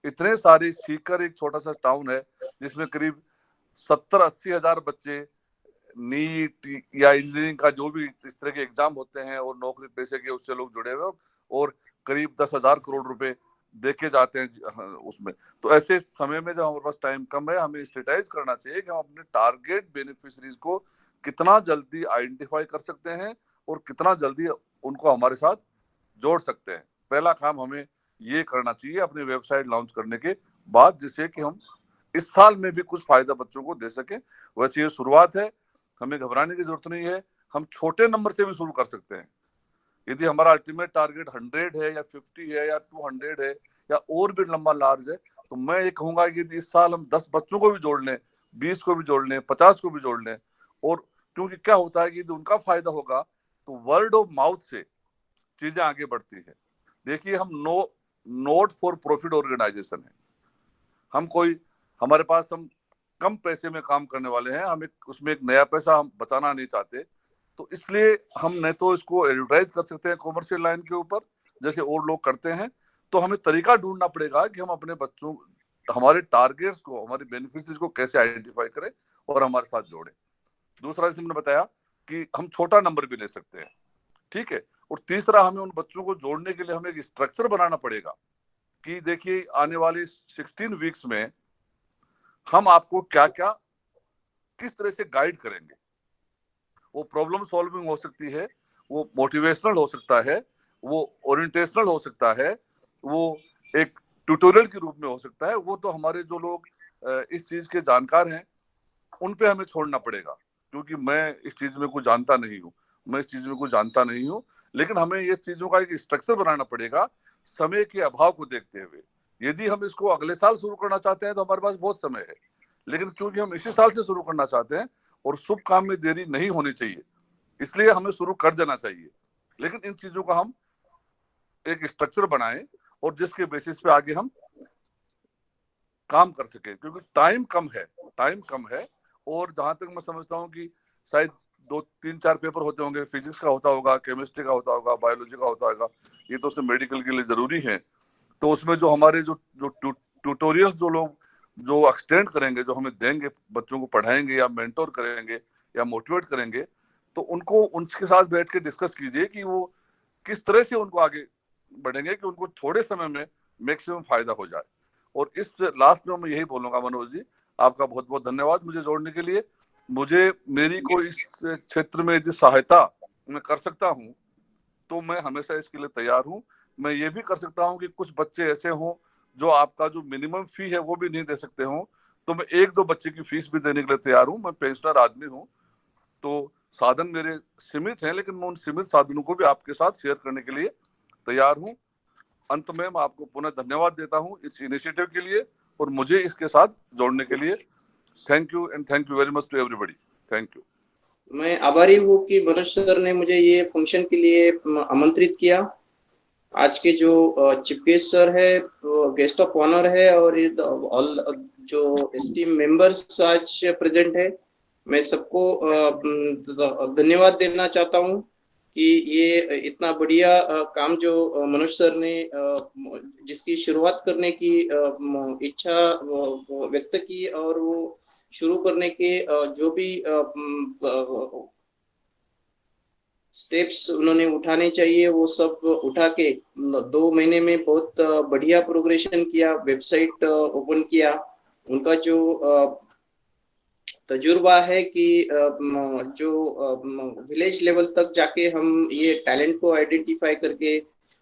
इतने सारे सीकर एक छोटा सा टाउन है जिसमें करीब 70-80 हजार बच्चे नीट या इंजीनियरिंग का जो भी इस तरह के एग्जाम होते हैं और नौकरी पेशे के, उससे लोग जुड़े हुए, और करीब 10,000 करोड़ रुपए देखे जाते हैं उसमें। तो ऐसे समय में जब हमारे पास टाइम कम है, हमें स्ट्रेटेजाइज करना चाहिए कि हम अपने टारगेट बेनिफिशरीज को कितना जल्दी आइडेंटिफाई कर सकते हैं और कितना जल्दी उनको हमारे साथ जोड़ सकते हैं। पहला काम हमें ये करना चाहिए अपनी वेबसाइट लॉन्च करने के बाद, जिससे कि हम इस साल में भी कुछ फायदा बच्चों को दे सकें। वैसे ये शुरुआत है, हमें घबराने की जरूरत नहीं है, हम छोटे नंबर से भी शुरू कर सकते हैं। यदि हमारा अल्टीमेट टारगेट 100 है या 50 है या 200 है या और भी लंबा लार्ज है, तो मैं ये कहूंगा कि यदि इस साल हम 10 बच्चों को भी जोड़ लें, 20 को भी जोड़ लें, 50 को भी जोड़ लें, और क्योंकि क्या होता है कि यदि उनका फायदा होगा तो वर्ड ऑफ माउथ से चीजें आगे बढ़ती है। देखिए, हम नॉट फॉर प्रॉफिट ऑर्गेनाइजेशन है, हम कोई, हमारे पास हम कम पैसे में काम करने वाले हैं, हम उसमें एक नया पैसा हम बचाना नहीं चाहते। तो इसलिए हम नहीं तो इसको एडवर्टाइज कर सकते हैं कॉमर्शियल लाइन के ऊपर जैसे और लोग करते हैं, तो हमें तरीका ढूंढना पड़ेगा कि हम अपने बच्चों, हमारे टारगेट्स को, हमारे बेनिफिशियरीज को कैसे आइडेंटिफाई करें और हमारे साथ जोड़ें। दूसरा, जैसे मैंने बताया कि हम छोटा नंबर भी ले सकते हैं, ठीक है। और तीसरा, हमें उन बच्चों को जोड़ने के लिए हमें एक स्ट्रक्चर बनाना पड़ेगा कि देखिए आने वाले 16 वीक्स में हम आपको क्या क्या किस तरह से गाइड करेंगे। वो प्रॉब्लम सॉल्विंग हो सकती है, वो मोटिवेशनल हो सकता है, वो ओरिएंटेशनल हो सकता है, वो एक ट्यूटोरियल के रूप में हो सकता है। वो तो हमारे जो लोग इस चीज के जानकार हैं उन पे हमें छोड़ना पड़ेगा, क्योंकि मैं इस चीज में कुछ जानता नहीं हूँ, लेकिन हमें ये चीजों का एक स्ट्रक्चर बनाना पड़ेगा समय के अभाव को देखते हुए। यदि हम इसको अगले साल शुरू करना चाहते हैं तो हमारे पास बहुत समय है, लेकिन क्योंकि हम इसी साल से शुरू करना चाहते हैं और शुभ काम में देरी नहीं होनी चाहिए, इसलिए हमें शुरू कर देना चाहिए। लेकिन इन चीजों का हम एक स्ट्रक्चर बनाएं और जिसके बेसिस पे आगे हम काम कर सके, क्योंकि टाइम कम है। और जहां तक मैं समझता हूँ कि शायद 2-3-4 पेपर होते होंगे, फिजिक्स का होता होगा, केमिस्ट्री का होता होगा, बायोलॉजी का होता होगा, ये तो सब मेडिकल के लिए जरूरी है। तो उसमें जो हमारे जो ट्यूटोरियल्स जो लोग जो एक्सटेंड करेंगे, जो हमें देंगे, बच्चों को पढ़ाएंगे या मेंटोर करेंगे या मोटिवेट करेंगे, तो उनको उनके साथ बैठ के डिस्कस कीजिए कि वो किस तरह से उनको आगे बढ़ेंगे कि उनको थोड़े समय में मैक्सिमम फायदा हो जाए। और इस लास्ट में मैं यही बोलूंगा, मनोज जी आपका बहुत बहुत धन्यवाद मुझे जोड़ने के लिए। मुझे मेरी कोई इस क्षेत्र में यदि सहायता मैं कर सकता हूँ तो मैं हमेशा इसके लिए तैयार हूँ। मैं ये भी कर सकता हूँ कि कुछ बच्चे ऐसे हों जो आपका जो मिनिमम फी है वो भी नहीं दे सकते हों, तो मैं 1-2 बच्चे की फीस भी देने के लिए तैयार हूँ। मैं पेंशनर आदमी हूँ, तो साधन मेरे सीमित हैं, लेकिन मैं उन सीमित साधनों को भी आपके साथ शेयर करने के लिए तैयार हूँ। अंत में मैं आपको पुनः धन्यवाद देता हूँ इस इनिशिएटिव के लिए और मुझे इसके साथ जोड़ने के लिए। Thank you and thank you very much to everybody. Thank you. मैं आभारी हूँ कि मनोज सर ने मुझे ये फंक्शन के लिए आमंत्रित किया। आज के जो चीफ गेस्ट सर है, गेस्ट ऑफ ऑनर है, और जो एसटीएम मेंबर्स आज प्रेजेंट है, मैं सबको धन्यवाद देना चाहता हूँ कि ये इतना बढ़िया काम जो मनोज सर ने जिसकी शुरुआत करने की इच्छा व्यक्त की और वो शुरू करने के जो भी स्टेप्स उन्होंने उठाने चाहिए वो सब उठा के 2 महीने में बहुत बढ़िया प्रोग्रेशन किया, वेबसाइट ओपन किया। उनका जो तजुर्बा है कि जो विलेज लेवल तक जाके हम ये टैलेंट को आइडेंटिफाई करके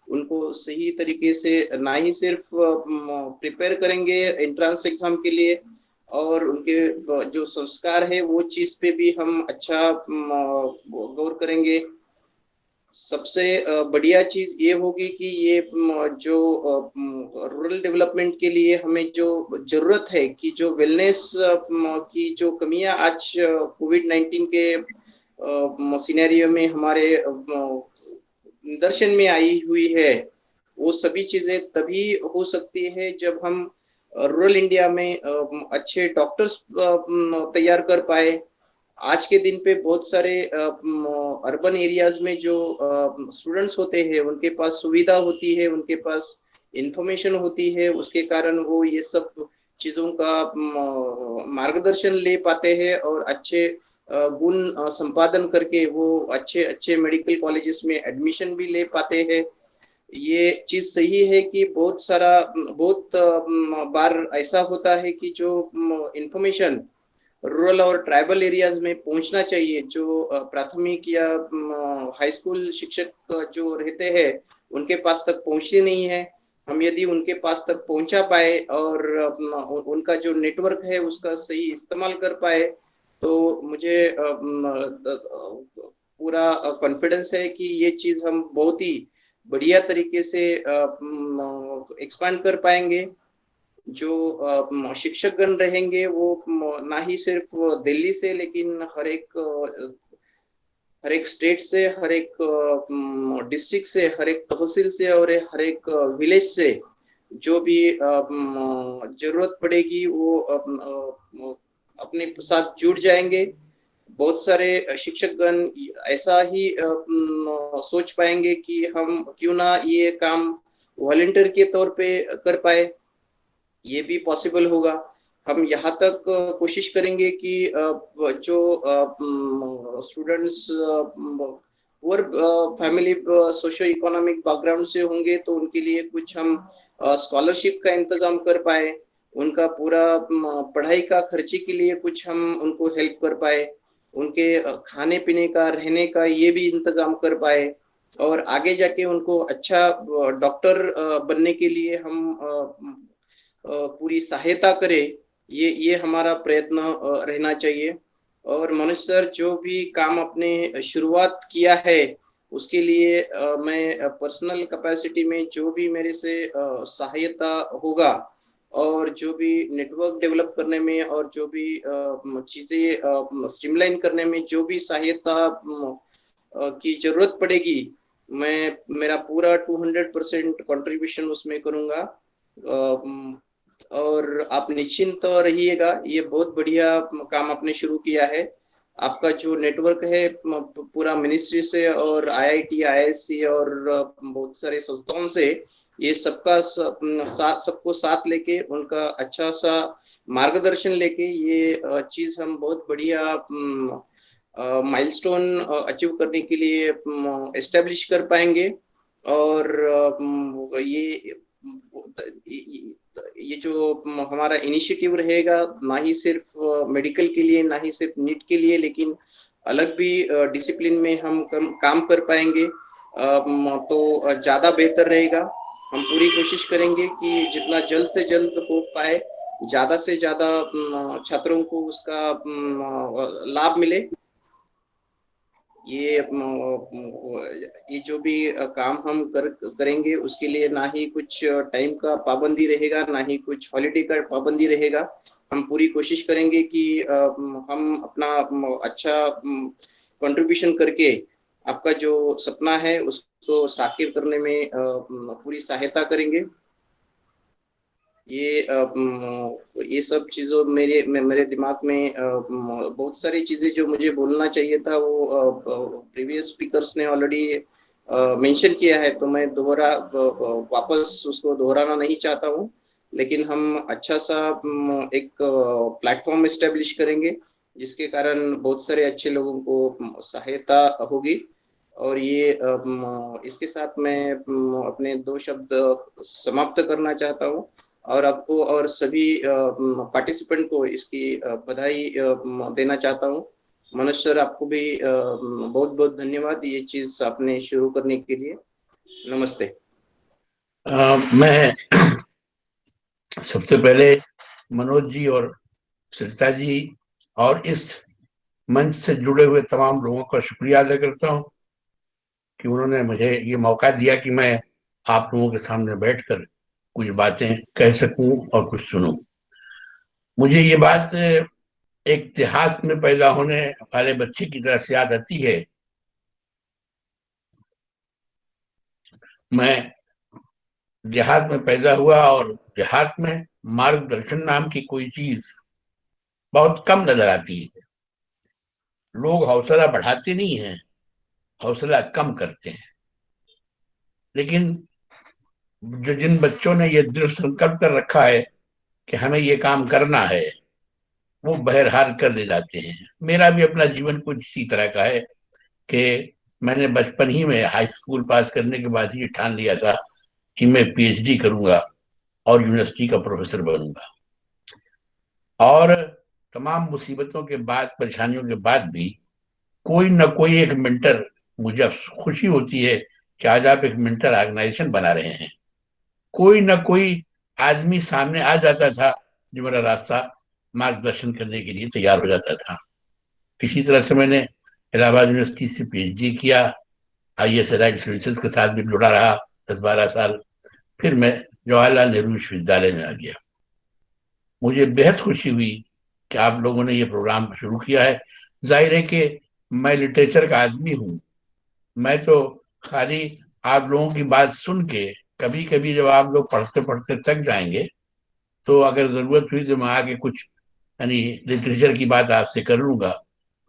उनको सही तरीके से ना ही सिर्फ प्रिपेयर करेंगे एंट्रेंस एग्जाम के लिए, और उनके जो संस्कार है वो चीज पे भी हम अच्छा गौर करेंगे। सबसे बढ़िया चीज ये होगी कि ये जो रूरल डेवलपमेंट के लिए हमें जो जरूरत है कि जो वेलनेस की जो कमियां आज कोविड-19 के सिनेरियो में हमारे निदर्शन में आई हुई है, वो सभी चीजें तभी हो सकती है जब हम रूरल इंडिया में अच्छे डॉक्टर्स तैयार कर पाए। आज के दिन पे बहुत सारे अर्बन एरियाज में जो स्टूडेंट्स होते हैं उनके पास सुविधा होती है, उनके पास इंफॉर्मेशन होती है, उसके कारण वो ये सब चीजों का मार्गदर्शन ले पाते हैं और अच्छे गुण संपादन करके वो अच्छे मेडिकल कॉलेजेस में एडमिशन भी ले पाते हैं। ये चीज सही है कि बहुत बार ऐसा होता है कि जो इंफॉर्मेशन रूरल और ट्राइबल एरियाज में पहुंचना चाहिए, जो प्राथमिक या हाई स्कूल शिक्षक जो रहते हैं उनके पास तक पहुंचती नहीं है। हम यदि उनके पास तक पहुंचा पाए और उनका जो नेटवर्क है उसका सही इस्तेमाल कर पाए, तो मुझे पूरा कॉन्फिडेंस है कि ये चीज हम बहुत ही बढ़िया तरीके से एक्सपांड कर पाएंगे। जो शिक्षकगण रहेंगे वो ना ही सिर्फ दिल्ली से, लेकिन हर एक स्टेट से, हर एक डिस्ट्रिक्ट से, हर एक तहसील से और हर एक विलेज से जो भी जरूरत पड़ेगी वो अपने साथ जुड़ जाएंगे। बहुत सारे शिक्षकगण ऐसा ही सोच पाएंगे कि हम क्यों ना ये काम वॉलंटियर के तौर पे कर पाए, ये भी पॉसिबल होगा। हम यहाँ तक कोशिश करेंगे कि जो students poor family socio economic background से होंगे तो उनके लिए कुछ हम स्कॉलरशिप का इंतजाम कर पाए, उनका पूरा पढ़ाई का खर्चे के लिए कुछ हम उनको हेल्प कर पाए, उनके खाने पीने का, रहने का ये भी इंतजाम कर पाए, और आगे जाके उनको अच्छा डॉक्टर बनने के लिए हम पूरी सहायता करें। ये हमारा प्रयत्न रहना चाहिए। और मनोज सर जो भी काम आपने शुरुआत किया है उसके लिए मैं पर्सनल कैपेसिटी में जो भी मेरे से सहायता होगा और जो भी नेटवर्क डेवलप करने में और जो भी चीजें स्ट्रीमलाइन करने में जो भी सहायता की जरूरत पड़ेगी, मैं मेरा पूरा 200% कंट्रीब्यूशन उसमें करूंगा। और आप निश्चिंत रहिएगा, ये बहुत बढ़िया काम आपने शुरू किया है। आपका जो नेटवर्क है पूरा मिनिस्ट्री से और IIT, IISc और बहुत सारे संस्थाओं से, ये सबको साथ लेके उनका अच्छा सा मार्गदर्शन लेके ये चीज हम बहुत बढ़िया माइलस्टोन अचीव करने के लिए एस्टेब्लिश कर पाएंगे। और ये जो हमारा इनिशिएटिव रहेगा ना ही सिर्फ मेडिकल के लिए, ना ही सिर्फ नीट के लिए, लेकिन अलग भी डिसिप्लिन में हम काम कर पाएंगे तो ज्यादा बेहतर रहेगा। हम पूरी कोशिश करेंगे कि जितना जल्द से जल्द हो पाए ज्यादा से ज्यादा छात्रों को उसका लाभ मिले। ये जो भी काम हम करेंगे उसके लिए ना ही कुछ टाइम का पाबंदी रहेगा, ना ही कुछ हॉलिडे का पाबंदी रहेगा। हम पूरी कोशिश करेंगे कि हम अपना अच्छा कंट्रीब्यूशन करके आपका जो सपना है उसको साकार करने में पूरी सहायता करेंगे। ये सब चीजों मेरे दिमाग में बहुत सारी चीजें जो मुझे बोलना चाहिए था वो प्रीवियस स्पीकर्स ने ऑलरेडी मेंशन किया है, तो मैं वापस उसको दोहराना नहीं चाहता हूँ। लेकिन हम अच्छा सा एक प्लेटफॉर्म एस्टेब्लिश करेंगे जिसके कारण बहुत सारे अच्छे लोगों को सहायता होगी। और ये इसके साथ मैं अपने 2 शब्द समाप्त करना चाहता हूँ और आपको और सभी पार्टिसिपेंट को इसकी बधाई देना चाहता हूँ। मनोज सर, आपको भी बहुत बहुत धन्यवाद ये चीज आपने शुरू करने के लिए। नमस्ते। मैं सबसे पहले मनोज जी और सरिता जी और इस मंच से जुड़े हुए तमाम लोगों का शुक्रिया अदा करता हूँ कि उन्होंने मुझे ये मौका दिया कि मैं आप लोगों के सामने बैठकर कुछ बातें कह सकूं और कुछ सुनूं। मुझे ये बात एक देहात में पैदा होने वाले बच्चे की तरह से याद आती है। मैं देहात में पैदा हुआ और देहात में मार्गदर्शन नाम की कोई चीज बहुत कम नजर आती है। लोग हौसला बढ़ाते नहीं हैं, हौसला कम करते हैं। लेकिन जिन बच्चों ने ये दृढ़ संकल्प कर रखा है कि हमें ये काम करना है, वो बहरहाल कर ले जाते हैं। मेरा भी अपना जीवन कुछ इसी तरह का है कि मैंने बचपन ही में हाई स्कूल पास करने के बाद ही ठान लिया था कि मैं पीएचडी करूंगा और यूनिवर्सिटी का प्रोफेसर बनूंगा। और तमाम मुसीबतों के बाद, परेशानियों के बाद भी कोई न कोई एक मेंटर, मुझे खुशी होती है कि आज आप एक मेंटर ऑर्गेनाइजेशन बना रहे हैं। कोई न कोई आदमी सामने आ जाता था जो मेरा रास्ता मार्गदर्शन करने के लिए तैयार हो जाता था। किसी तरह से मैंने इलाहाबाद यूनिवर्सिटी से पीएचडी किया, आईएएस एलाइड सर्विसेज के साथ भी जुड़ा रहा 10-12 साल। फिर मैं जवाहरलाल नेहरू विश्वविद्यालय में आ गया। मुझे बेहद खुशी हुई कि आप लोगों ने ये प्रोग्राम शुरू किया है। जाहिर है कि मैं लिटरेचर का आदमी हूँ, मैं तो खाली आप लोगों की बात सुन के, कभी कभी जब आप लोग पढ़ते पढ़ते थक जाएंगे तो अगर जरूरत हुई तो मैं आके कुछ यानी लिटरेचर की बात आपसे कर लूंगा,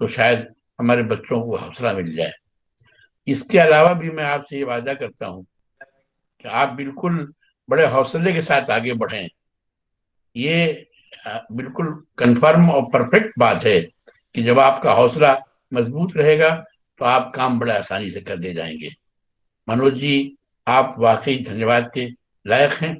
तो शायद हमारे बच्चों को हौसला मिल जाए। इसके अलावा भी मैं आपसे ये वादा करता हूँ कि आप बिल्कुल बड़े हौसले के साथ आगे बढ़ें। ये बिल्कुल कंफर्म और परफेक्ट बात है कि जब आपका हौसला मजबूत रहेगा तो आप काम बड़े आसानी से कर ले जाएंगे। मनोज जी, आप वाकई धन्यवाद के लायक हैं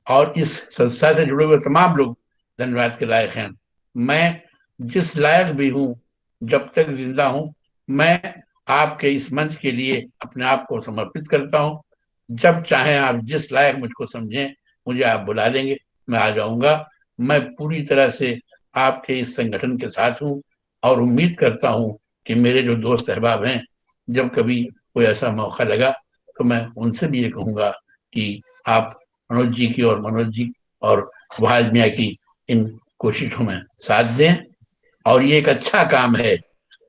और इस संस्था से जुड़े हुए तमाम लोग धन्यवाद के लायक हैं। मैं जिस लायक भी हूँ, जब तक जिंदा हूँ, मैं आपके इस मंच के लिए अपने आप को समर्पित करता हूँ। जब चाहें आप जिस लायक मुझको समझें, मुझे आप बुला लेंगे, मैं आ जाऊंगा। मैं पूरी तरह से आपके इस संगठन के साथ हूँ और उम्मीद करता हूँ कि मेरे जो दोस्त अहबाब हैं, जब कभी कोई ऐसा मौका लगा तो मैं उनसे भी ये कहूँगा कि आप मनोज जी की और मनोज जी और वहाज मियाँ की इन कोशिशों में साथ दें। और ये एक अच्छा काम है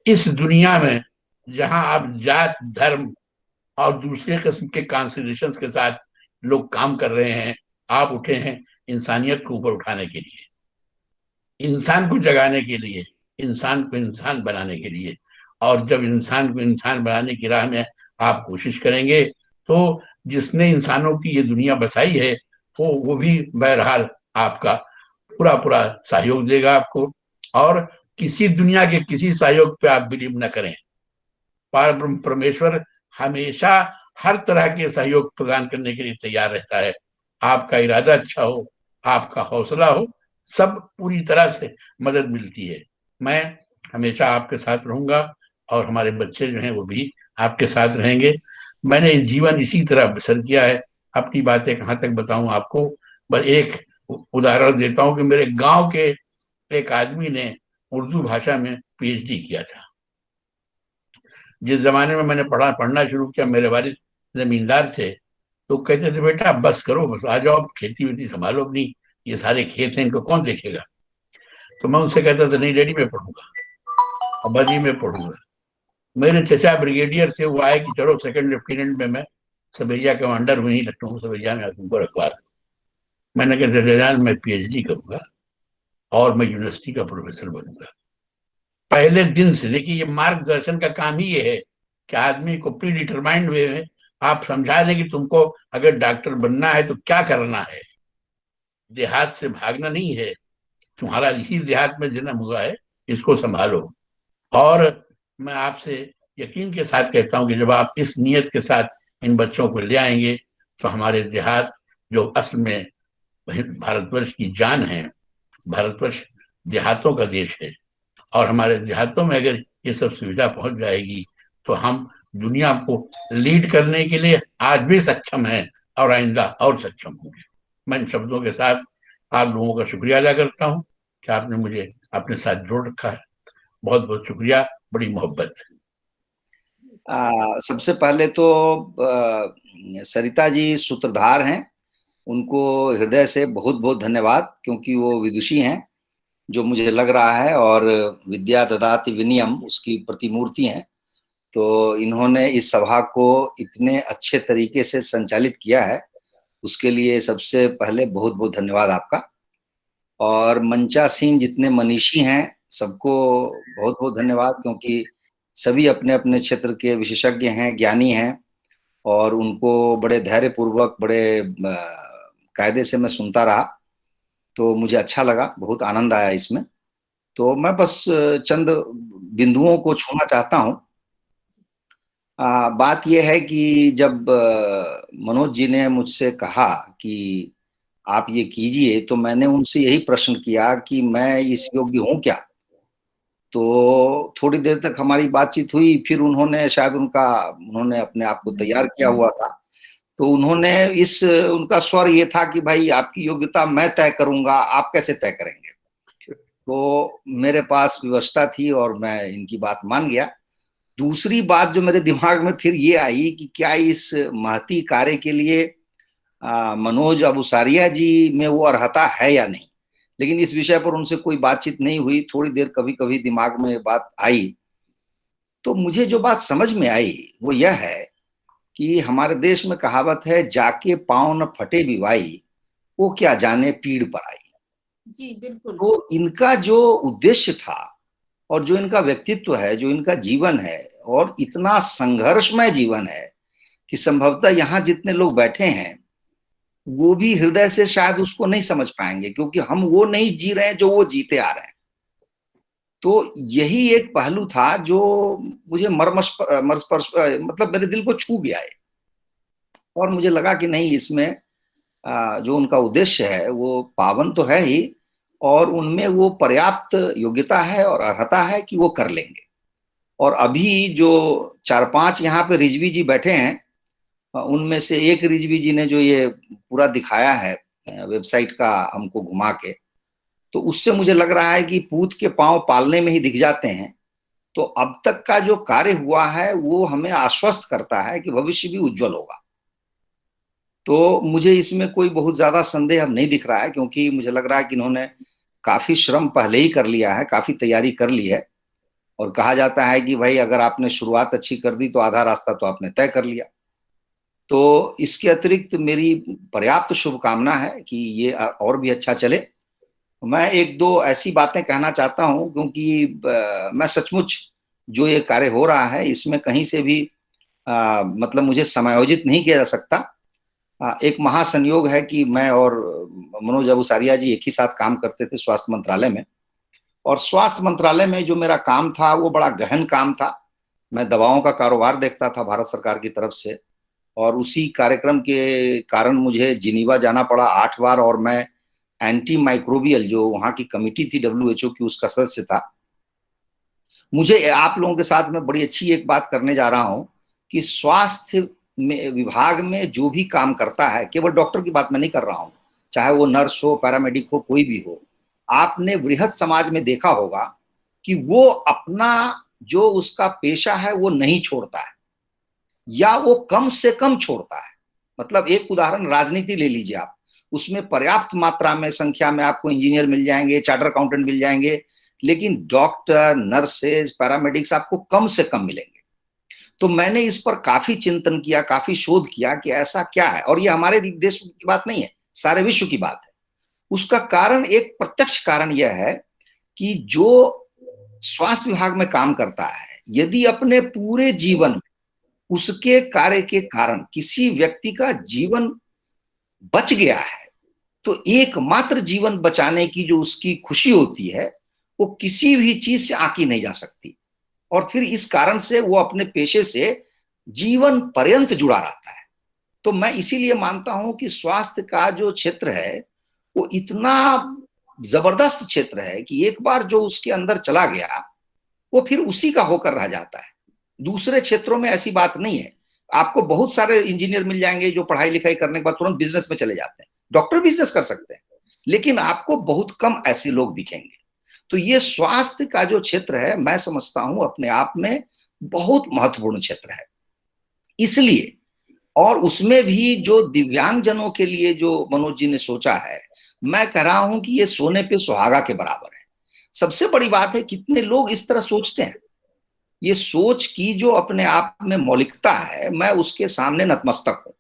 इस दुनिया में जहां आप जात, धर्म और दूसरे किस्म के कॉन्सिडरेशंस के साथ लोग काम कर रहे हैं। आप उठे हैं इंसानियत को ऊपर उठाने के लिए, इंसान को जगाने के लिए, इंसान को इंसान बनाने के लिए। और जब इंसान को इंसान बनाने की राह में आप कोशिश करेंगे तो जिसने इंसानों की ये दुनिया बसाई है वो भी बहरहाल आपका पूरा पूरा सहयोग देगा आपको। और किसी दुनिया के किसी सहयोग पे आप बिलीव न करें, परमेश्वर हमेशा हर तरह के सहयोग प्रदान करने के लिए तैयार रहता है। आपका इरादा अच्छा हो, आपका हौसला हो, सब पूरी तरह से मदद मिलती है। मैं हमेशा आपके साथ रहूंगा और हमारे बच्चे जो हैं वो भी आपके साथ रहेंगे। मैंने जीवन इसी तरह बसर किया है। अपनी बातें कहाँ तक बताऊं आपको, बस एक उदाहरण देता हूं कि मेरे गांव के एक आदमी ने उर्दू भाषा में पीएचडी किया था। जिस जमाने में मैंने पढ़ना शुरू किया, मेरे वालिद जमींदार थे, तो कहते थे बेटा बस करो, बस आ जाओ, खेती वेती संभालो अपनी, ये सारे खेत हैं इनको कौन देखेगा। तो मैं उनसे कहता था नहीं डैडी मैं पढ़ूंगा, अब्बा जी मैं पढ़ूंगा। मेरे चचा ब्रिगेडियर थे, वो आए कि चलो सेकंड लेफ्टिनेंट में मैं सबैया कमांडर हुई लखनऊ सबैया में तुमको रखवा। मैंने कहा चचा मैं पीएचडी करूंगा और मैं यूनिवर्सिटी का प्रोफेसर बनूंगा। पहले दिन से, देखिए ये मार्गदर्शन का काम ही ये है कि आदमी को प्री डिटरमाइंड वे में आप समझा दें कि तुमको अगर डॉक्टर बनना है तो क्या करना है। देहात से भागना नहीं है, तुम्हारा इसी देहात में जन्म हुआ है, इसको संभालो। और मैं आपसे यकीन के साथ कहता हूं कि जब आप इस नियत के साथ इन बच्चों को ले आएंगे तो हमारे देहात जो असल में भारतवर्ष की जान है, भारतवर्ष देहातों का देश है, और हमारे देहातों में अगर ये सब सुविधा पहुंच जाएगी तो हम दुनिया को लीड करने के लिए आज भी सक्षम हैं और आइंदा और सक्षम होंगे। मैं इन शब्दों के साथ आप लोगों का शुक्रिया अदा करता हूं कि आपने मुझे अपने साथ जोड़ रखा है। बहुत बहुत शुक्रिया, बड़ी मोहब्बत। सबसे पहले तो सरिता जी सूत्रधार हैं, उनको हृदय से बहुत बहुत धन्यवाद, क्योंकि वो विदुषी हैं जो मुझे लग रहा है, और विद्या ददाति विनयम उसकी प्रतिमूर्ति हैं। तो इन्होंने इस सभा को इतने अच्छे तरीके से संचालित किया है, उसके लिए सबसे पहले बहुत बहुत धन्यवाद आपका। और मंचासीन जितने मनीषी हैं सबको बहुत बहुत धन्यवाद, क्योंकि सभी अपने अपने क्षेत्र के विशेषज्ञ हैं, ज्ञानी हैं, और उनको बड़े धैर्य पूर्वक बड़े कायदे से मैं सुनता रहा, तो मुझे अच्छा लगा, बहुत आनंद आया इसमें। तो मैं बस चंद बिंदुओं को छूना चाहता हूं। बात यह है कि जब मनोज जी ने मुझसे कहा कि आप ये कीजिए, तो मैंने उनसे यही प्रश्न किया कि मैं इस योग्य हूं क्या। तो थोड़ी देर तक हमारी बातचीत हुई, फिर उन्होंने शायद उन्होंने अपने आप को तैयार किया हुआ था, तो उन्होंने उनका स्वर ये था कि भाई आपकी योग्यता मैं तय करूंगा, आप कैसे तय करेंगे। तो मेरे पास व्यवस्था थी और मैं इनकी बात मान गया। दूसरी बात जो मेरे दिमाग में फिर ये आई कि क्या इस महती कार्य के लिए मनोज अबुसारिया जी में वो अर्हता है या नहीं। लेकिन इस विषय पर उनसे कोई बातचीत नहीं हुई। थोड़ी देर कभी कभी दिमाग में बात आई, तो मुझे जो बात समझ में आई वो यह है कि हमारे देश में कहावत है, जाके पांव न फटे बिवाई, वो क्या जाने पीड़ पर आई। जी बिल्कुल। तो इनका जो उद्देश्य था और जो इनका व्यक्तित्व है, जो इनका जीवन है, और इतना संघर्षमय जीवन है कि संभवतः यहाँ जितने लोग बैठे हैं वो भी हृदय से शायद उसको नहीं समझ पाएंगे, क्योंकि हम वो नहीं जी रहे हैं जो वो जीते आ रहे हैं। तो यही एक पहलू था जो मुझे मर्मस्पर्श मतलब मेरे दिल को छू गया है, और मुझे लगा कि नहीं, इसमें जो उनका उद्देश्य है वो पावन तो है ही, और उनमें वो पर्याप्त योग्यता है और अर्हता है कि वो कर लेंगे। और अभी जो 4-5 यहाँ पे रिजवी जी बैठे हैं, उनमें से एक रिजवी जी ने जो ये पूरा दिखाया है वेबसाइट का हमको घुमा के, तो उससे मुझे लग रहा है कि पूत के पांव पालने में ही दिख जाते हैं। तो अब तक का जो कार्य हुआ है वो हमें आश्वस्त करता है कि भविष्य भी उज्जवल होगा। तो मुझे इसमें कोई बहुत ज्यादा संदेह अब नहीं दिख रहा है, क्योंकि मुझे लग रहा है कि इन्होंने काफी श्रम पहले ही कर लिया है, काफी तैयारी कर ली है। और कहा जाता है कि भाई अगर आपने शुरुआत अच्छी कर दी तो आधा रास्ता तो आपने तय कर लिया। तो इसके अतिरिक्त मेरी पर्याप्त शुभकामना है कि ये और भी अच्छा चले। मैं एक दो ऐसी बातें कहना चाहता हूं, क्योंकि मैं सचमुच जो ये कार्य हो रहा है इसमें कहीं से भी मतलब मुझे समायोजित नहीं किया जा सकता। एक महासंयोग है कि मैं और मनोज अबुसारिया जी एक ही साथ काम करते थे स्वास्थ्य मंत्रालय में, और स्वास्थ्य मंत्रालय में जो मेरा काम था वो बड़ा गहन काम था। मैं दवाओं का कारोबार देखता था भारत सरकार की तरफ से, और उसी कार्यक्रम के कारण मुझे जिनीवा जाना पड़ा 8 बार, और मैं एंटी माइक्रोबियल जो वहां की कमिटी थी WHO की, उसका सदस्य था। मुझे आप लोगों के साथ में बड़ी अच्छी एक बात करने जा रहा हूं कि स्वास्थ्य में विभाग में जो भी काम करता है, केवल डॉक्टर की बात मैं नहीं कर रहा हूं, चाहे वो नर्स हो, पैरामेडिक हो, कोई भी हो, आपने बृहद समाज में देखा होगा कि वो अपना जो उसका पेशा है वो नहीं छोड़ता है, या वो कम से कम छोड़ता है। मतलब एक उदाहरण राजनीति ले लीजिए आप, उसमें पर्याप्त मात्रा में संख्या में आपको इंजीनियर मिल जाएंगे, चार्टर अकाउंटेंट मिल जाएंगे, लेकिन डॉक्टर, नर्सेज, पैरामेडिक्स आपको कम से कम मिलेंगे। तो मैंने इस पर काफी चिंतन किया, काफी शोध किया कि ऐसा क्या है, और ये हमारे देश की बात नहीं है, सारे विश्व की बात है। उसका कारण, एक प्रत्यक्ष कारण यह है कि जो स्वास्थ्य विभाग में काम करता है, यदि अपने पूरे जीवन में उसके कार्य के कारण किसी व्यक्ति का जीवन बच गया है, तो एकमात्र जीवन बचाने की जो उसकी खुशी होती है वो किसी भी चीज से आंकी नहीं जा सकती। और फिर इस कारण से वो अपने पेशे से जीवन पर्यंत जुड़ा रहता है। तो मैं इसीलिए मानता हूं कि स्वास्थ्य का जो क्षेत्र है वो इतना जबरदस्त क्षेत्र है कि एक बार जो उसके अंदर चला गया वो फिर उसी का होकर रह जाता है। दूसरे क्षेत्रों में ऐसी बात नहीं है। आपको बहुत सारे इंजीनियर मिल जाएंगे जो पढ़ाई लिखाई करने के बाद तुरंत बिजनेस में चले जाते हैं, डॉक्टर बिजनेस कर सकते हैं, लेकिन आपको बहुत कम ऐसे लोग दिखेंगे। तो ये स्वास्थ्य का जो क्षेत्र है, मैं समझता हूं अपने आप में बहुत महत्वपूर्ण क्षेत्र है। इसलिए, और उसमें भी जो दिव्यांगजनों के लिए जो मनोज जी ने सोचा है, मैं कह रहा हूं कि ये सोने पे सुहागा के बराबर है। सबसे बड़ी बात है कितने लोग इस तरह सोचते हैं। ये सोच की जो अपने आप में मौलिकता है, मैं उसके सामने नतमस्तक हूं।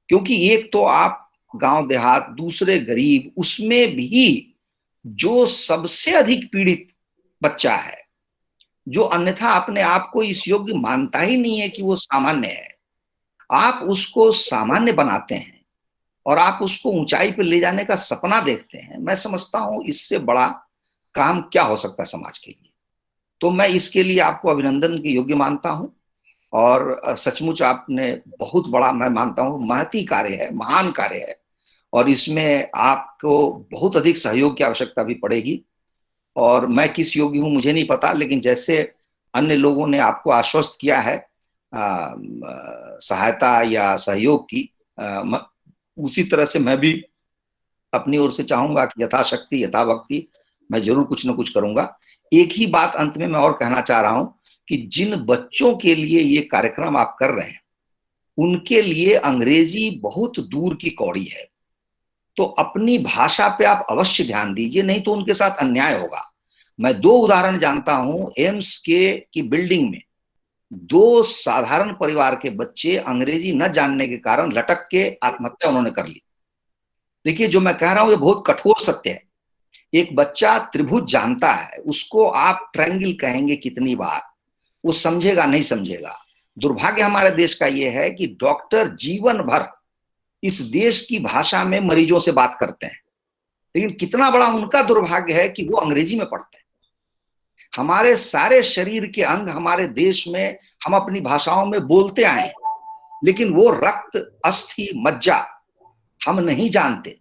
क्योंकि एक तो आप गांव देहात, दूसरे गरीब, उसमें भी जो सबसे अधिक पीड़ित बच्चा है, जो अन्यथा अपने आप को इस योग्य मानता ही नहीं है कि वो सामान्य है, आप उसको सामान्य बनाते हैं और आप उसको ऊंचाई पर ले जाने का सपना देखते हैं। मैं समझता हूं इससे बड़ा काम क्या हो सकता है समाज के लिए। तो मैं इसके लिए आपको अभिनंदन के योग्य मानता हूं। और सचमुच आपने बहुत बड़ा, मैं मानता हूँ, महती कार्य है, महान कार्य है, और इसमें आपको बहुत अधिक सहयोग की आवश्यकता भी पड़ेगी। और मैं किस योग्य हूँ मुझे नहीं पता, लेकिन जैसे अन्य लोगों ने आपको आश्वस्त किया है सहायता या सहयोग की, उसी तरह से मैं भी अपनी ओर से चाहूंगा कि यथाशक्ति यथावक्ति मैं जरूर कुछ न कुछ करूंगा। एक ही बात अंत में मैं और कहना चाह रहा हूं कि जिन बच्चों के लिए ये कार्यक्रम आप कर रहे हैं उनके लिए अंग्रेजी बहुत दूर की कौड़ी है, तो अपनी भाषा पे आप अवश्य ध्यान दीजिए, नहीं तो उनके साथ अन्याय होगा। मैं 2 उदाहरण जानता हूं, एम्स की बिल्डिंग में 2 साधारण परिवार के बच्चे अंग्रेजी न जानने के कारण लटक के आत्महत्या उन्होंने कर ली। देखिए, जो मैं कह रहा हूं ये बहुत कठोर सत्य है। एक बच्चा त्रिभुज जानता है, उसको आप ट्रायंगल कहेंगे कितनी बार, वो समझेगा नहीं समझेगा। दुर्भाग्य हमारे देश का ये है कि डॉक्टर जीवन भर इस देश की भाषा में मरीजों से बात करते हैं, लेकिन कितना बड़ा उनका दुर्भाग्य है कि वो अंग्रेजी में पढ़ते हैं। हमारे सारे शरीर के अंग हमारे देश में हम अपनी भाषाओं में बोलते आए हैं, लेकिन वो रक्त, अस्थि, मज्जा हम नहीं जानते,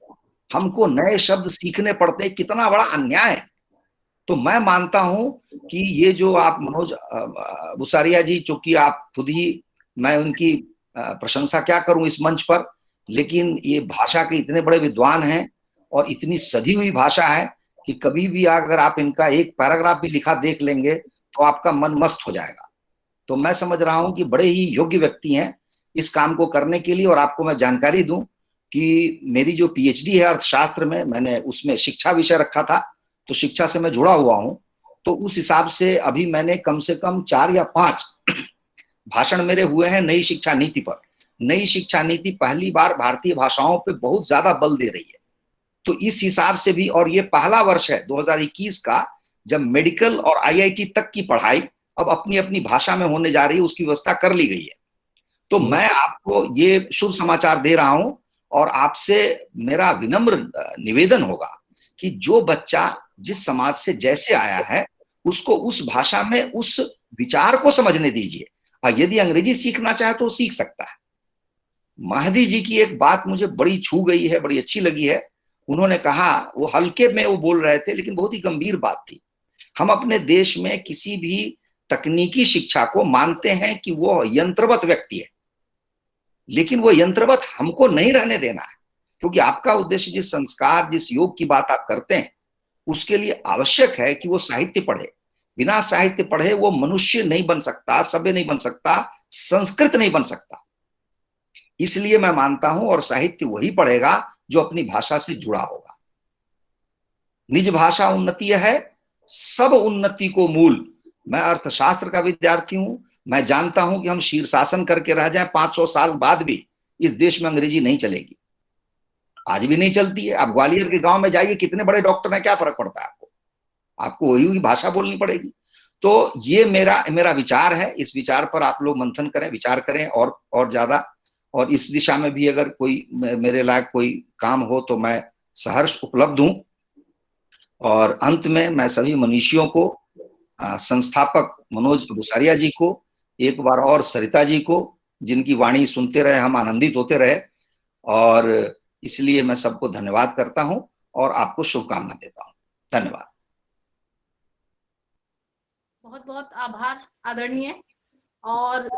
हमको नए शब्द सीखने पड़ते हैं। कितना बड़ा अन्याय है। तो मैं मानता हूं कि ये जो आप मनोज बुसारिया जी, चूंकि आप खुद ही, मैं उनकी प्रशंसा क्या करूं इस मंच पर, लेकिन ये भाषा के इतने बड़े विद्वान हैं और इतनी सधी हुई भाषा है कि कभी भी अगर आप इनका एक पैराग्राफ भी लिखा देख लेंगे तो आपका मन मस्त हो जाएगा। तो मैं समझ रहा हूं कि बड़े ही योग्य व्यक्ति हैं इस काम को करने के लिए। और आपको मैं जानकारी दूं कि मेरी जो पीएचडी है अर्थशास्त्र में, मैंने उसमें शिक्षा विषय रखा था, तो शिक्षा से मैं जुड़ा हुआ हूं। तो उस हिसाब से अभी मैंने कम से कम 4 या 5 भाषण मेरे हुए हैं नई शिक्षा नीति पर। नई शिक्षा नीति पहली बार भारतीय भाषाओं पे बहुत ज्यादा बल दे रही है। तो इस हिसाब से भी, और ये पहला वर्ष है 2021 का जब मेडिकल और आईआईटी तक की पढ़ाई अब अपनी अपनी भाषा में होने जा रही है, उसकी व्यवस्था कर ली गई है। तो मैं आपको ये शुभ समाचार दे रहा हूं, और आपसे मेरा विनम्र निवेदन होगा कि जो बच्चा जिस समाज से जैसे आया है उसको उस भाषा में उस विचार को समझने दीजिए। और यदि अंग्रेजी सीखना चाहे तो सीख सकता है। महदी जी की एक बात मुझे बड़ी छू गई है, बड़ी अच्छी लगी है। उन्होंने कहा, वो हल्के में वो बोल रहे थे लेकिन बहुत ही गंभीर बात थी। हम अपने देश में किसी भी तकनीकी शिक्षा को मानते हैं कि वो यंत्रवत व्यक्ति है, लेकिन वो यंत्रवत हमको नहीं रहने देना है, क्योंकि आपका उद्देश्य जिस संस्कार, जिस योग की बात आप करते हैं, उसके लिए आवश्यक है कि वो साहित्य पढ़े। बिना साहित्य पढ़े वो मनुष्य नहीं बन सकता, सभ्य नहीं बन सकता, संस्कृत नहीं बन सकता। इसलिए मैं मानता हूं, और साहित्य वही पढ़ेगा जो अपनी भाषा से जुड़ा होगा। निज भाषा उन्नति है, सब उन्नति को मूल। मैं अर्थशास्त्र का विद्यार्थी हूं, मैं जानता हूं कि हम शीर्षासन करके रह जाएं 500 साल बाद भी इस देश में अंग्रेजी नहीं चलेगी। आज भी नहीं चलती है। आप ग्वालियर के गांव में जाइए, कितने बड़े डॉक्टर हैं, क्या फर्क पड़ता है आपको? आपको वही भाषा बोलनी पड़ेगी। तो ये मेरा विचार है। इस विचार पर आप लोग मंथन करें, विचार करें और ज्यादा। और इस दिशा में भी अगर कोई मेरे लायक कोई काम हो तो मैं सहर्ष उपलब्ध हूं। और अंत में मैं सभी मनीषियों को, संस्थापक मनोज बुसारिया जी को, एक बार और सरिता जी को, जिनकी वाणी सुनते रहे हम आनंदित होते रहे, और इसलिए मैं सबको धन्यवाद करता हूं और आपको शुभकामना देता हूं। धन्यवाद। बहुत बहुत आभार आदरणीय। और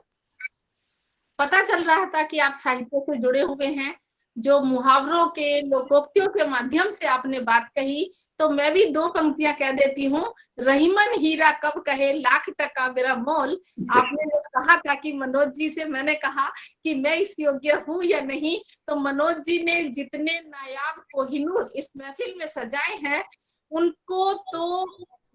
पता चल रहा था कि आप साहित्य से जुड़े हुए हैं। जो मुहावरों के, लोकोक्तियों के माध्यम से आपने बात कही, तो मैं भी 2 पंक्तियां कह देती हूँ। रहीमन हीरा कब कहे लाख टका मेरा मोल। आपने जो कहा था कि मनोज जी से मैंने कहा कि मैं इस योग्य हूँ या नहीं, तो मनोज जी ने जितने नायाब कोहिनूर इस महफिल में सजाए हैं, उनको तो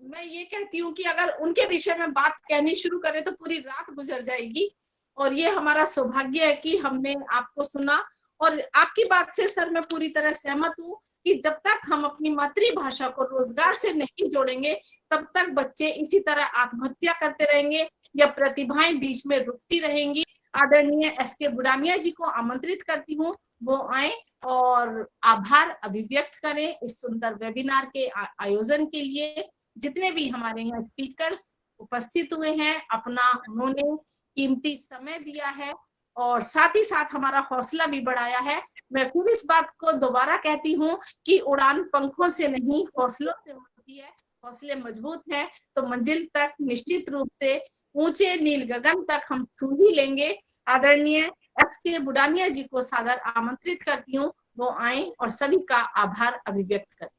मैं ये कहती हूँ कि अगर उनके विषय में बात कहनी शुरू करें तो पूरी रात गुजर जाएगी। और ये हमारा सौभाग्य है कि हमने आपको सुना। और आपकी बात से सर मैं पूरी तरह सहमत हूँ कि जब तक हम अपनी मातृभाषा को रोजगार से नहीं जोड़ेंगे, तब तक बच्चे इसी तरह आत्महत्या करते रहेंगे या प्रतिभाएं बीच में रुकती रहेंगी। आदरणीय एसके बुडानिया जी को आमंत्रित करती हूँ, वो आए और आभार अभिव्यक्त करें इस सुंदर वेबिनार के आयोजन के लिए। जितने भी हमारे यहाँ स्पीकर्स उपस्थित हुए हैं, अपना उन्होंने कीमती समय दिया है और साथ ही साथ हमारा हौसला भी बढ़ाया है। मैं फिर इस बात को दोबारा कहती हूँ कि उड़ान पंखों से नहीं हौसलों से होती है। हौसले मजबूत हैं तो मंजिल तक निश्चित रूप से ऊंचे नील गगन तक हम छू ही लेंगे। आदरणीय एस.के. बुडानिया जी को सादर आमंत्रित करती हूँ, वो आए और सभी का आभार अभिव्यक्त करें।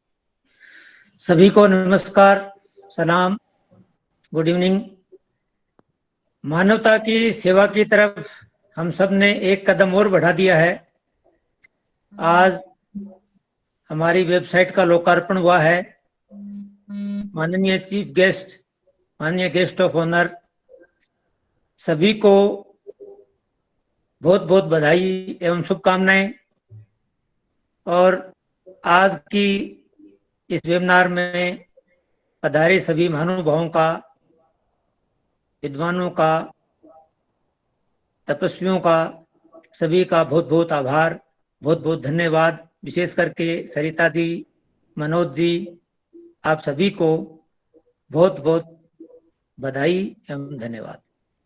सभी को नमस्कार, सलाम, गुड इवनिंग। मानवता की सेवा की तरफ हम सब ने एक कदम और बढ़ा दिया है। आज हमारी वेबसाइट का लोकार्पण हुआ है। माननीय चीफ गेस्ट, माननीय गेस्ट ऑफ ऑनर, सभी को बहुत बहुत बधाई एवं शुभकामनाएं। और आज की इस वेबिनार में पधारे सभी महानुभावों का, विद्वानों का, तपस्वियों का, सभी का बहुत बहुत आभार, बहुत बहुत धन्यवाद। विशेष करके सरिता जी, मनोज जी, आप सभी को बहुत बहुत बधाई एवं धन्यवाद।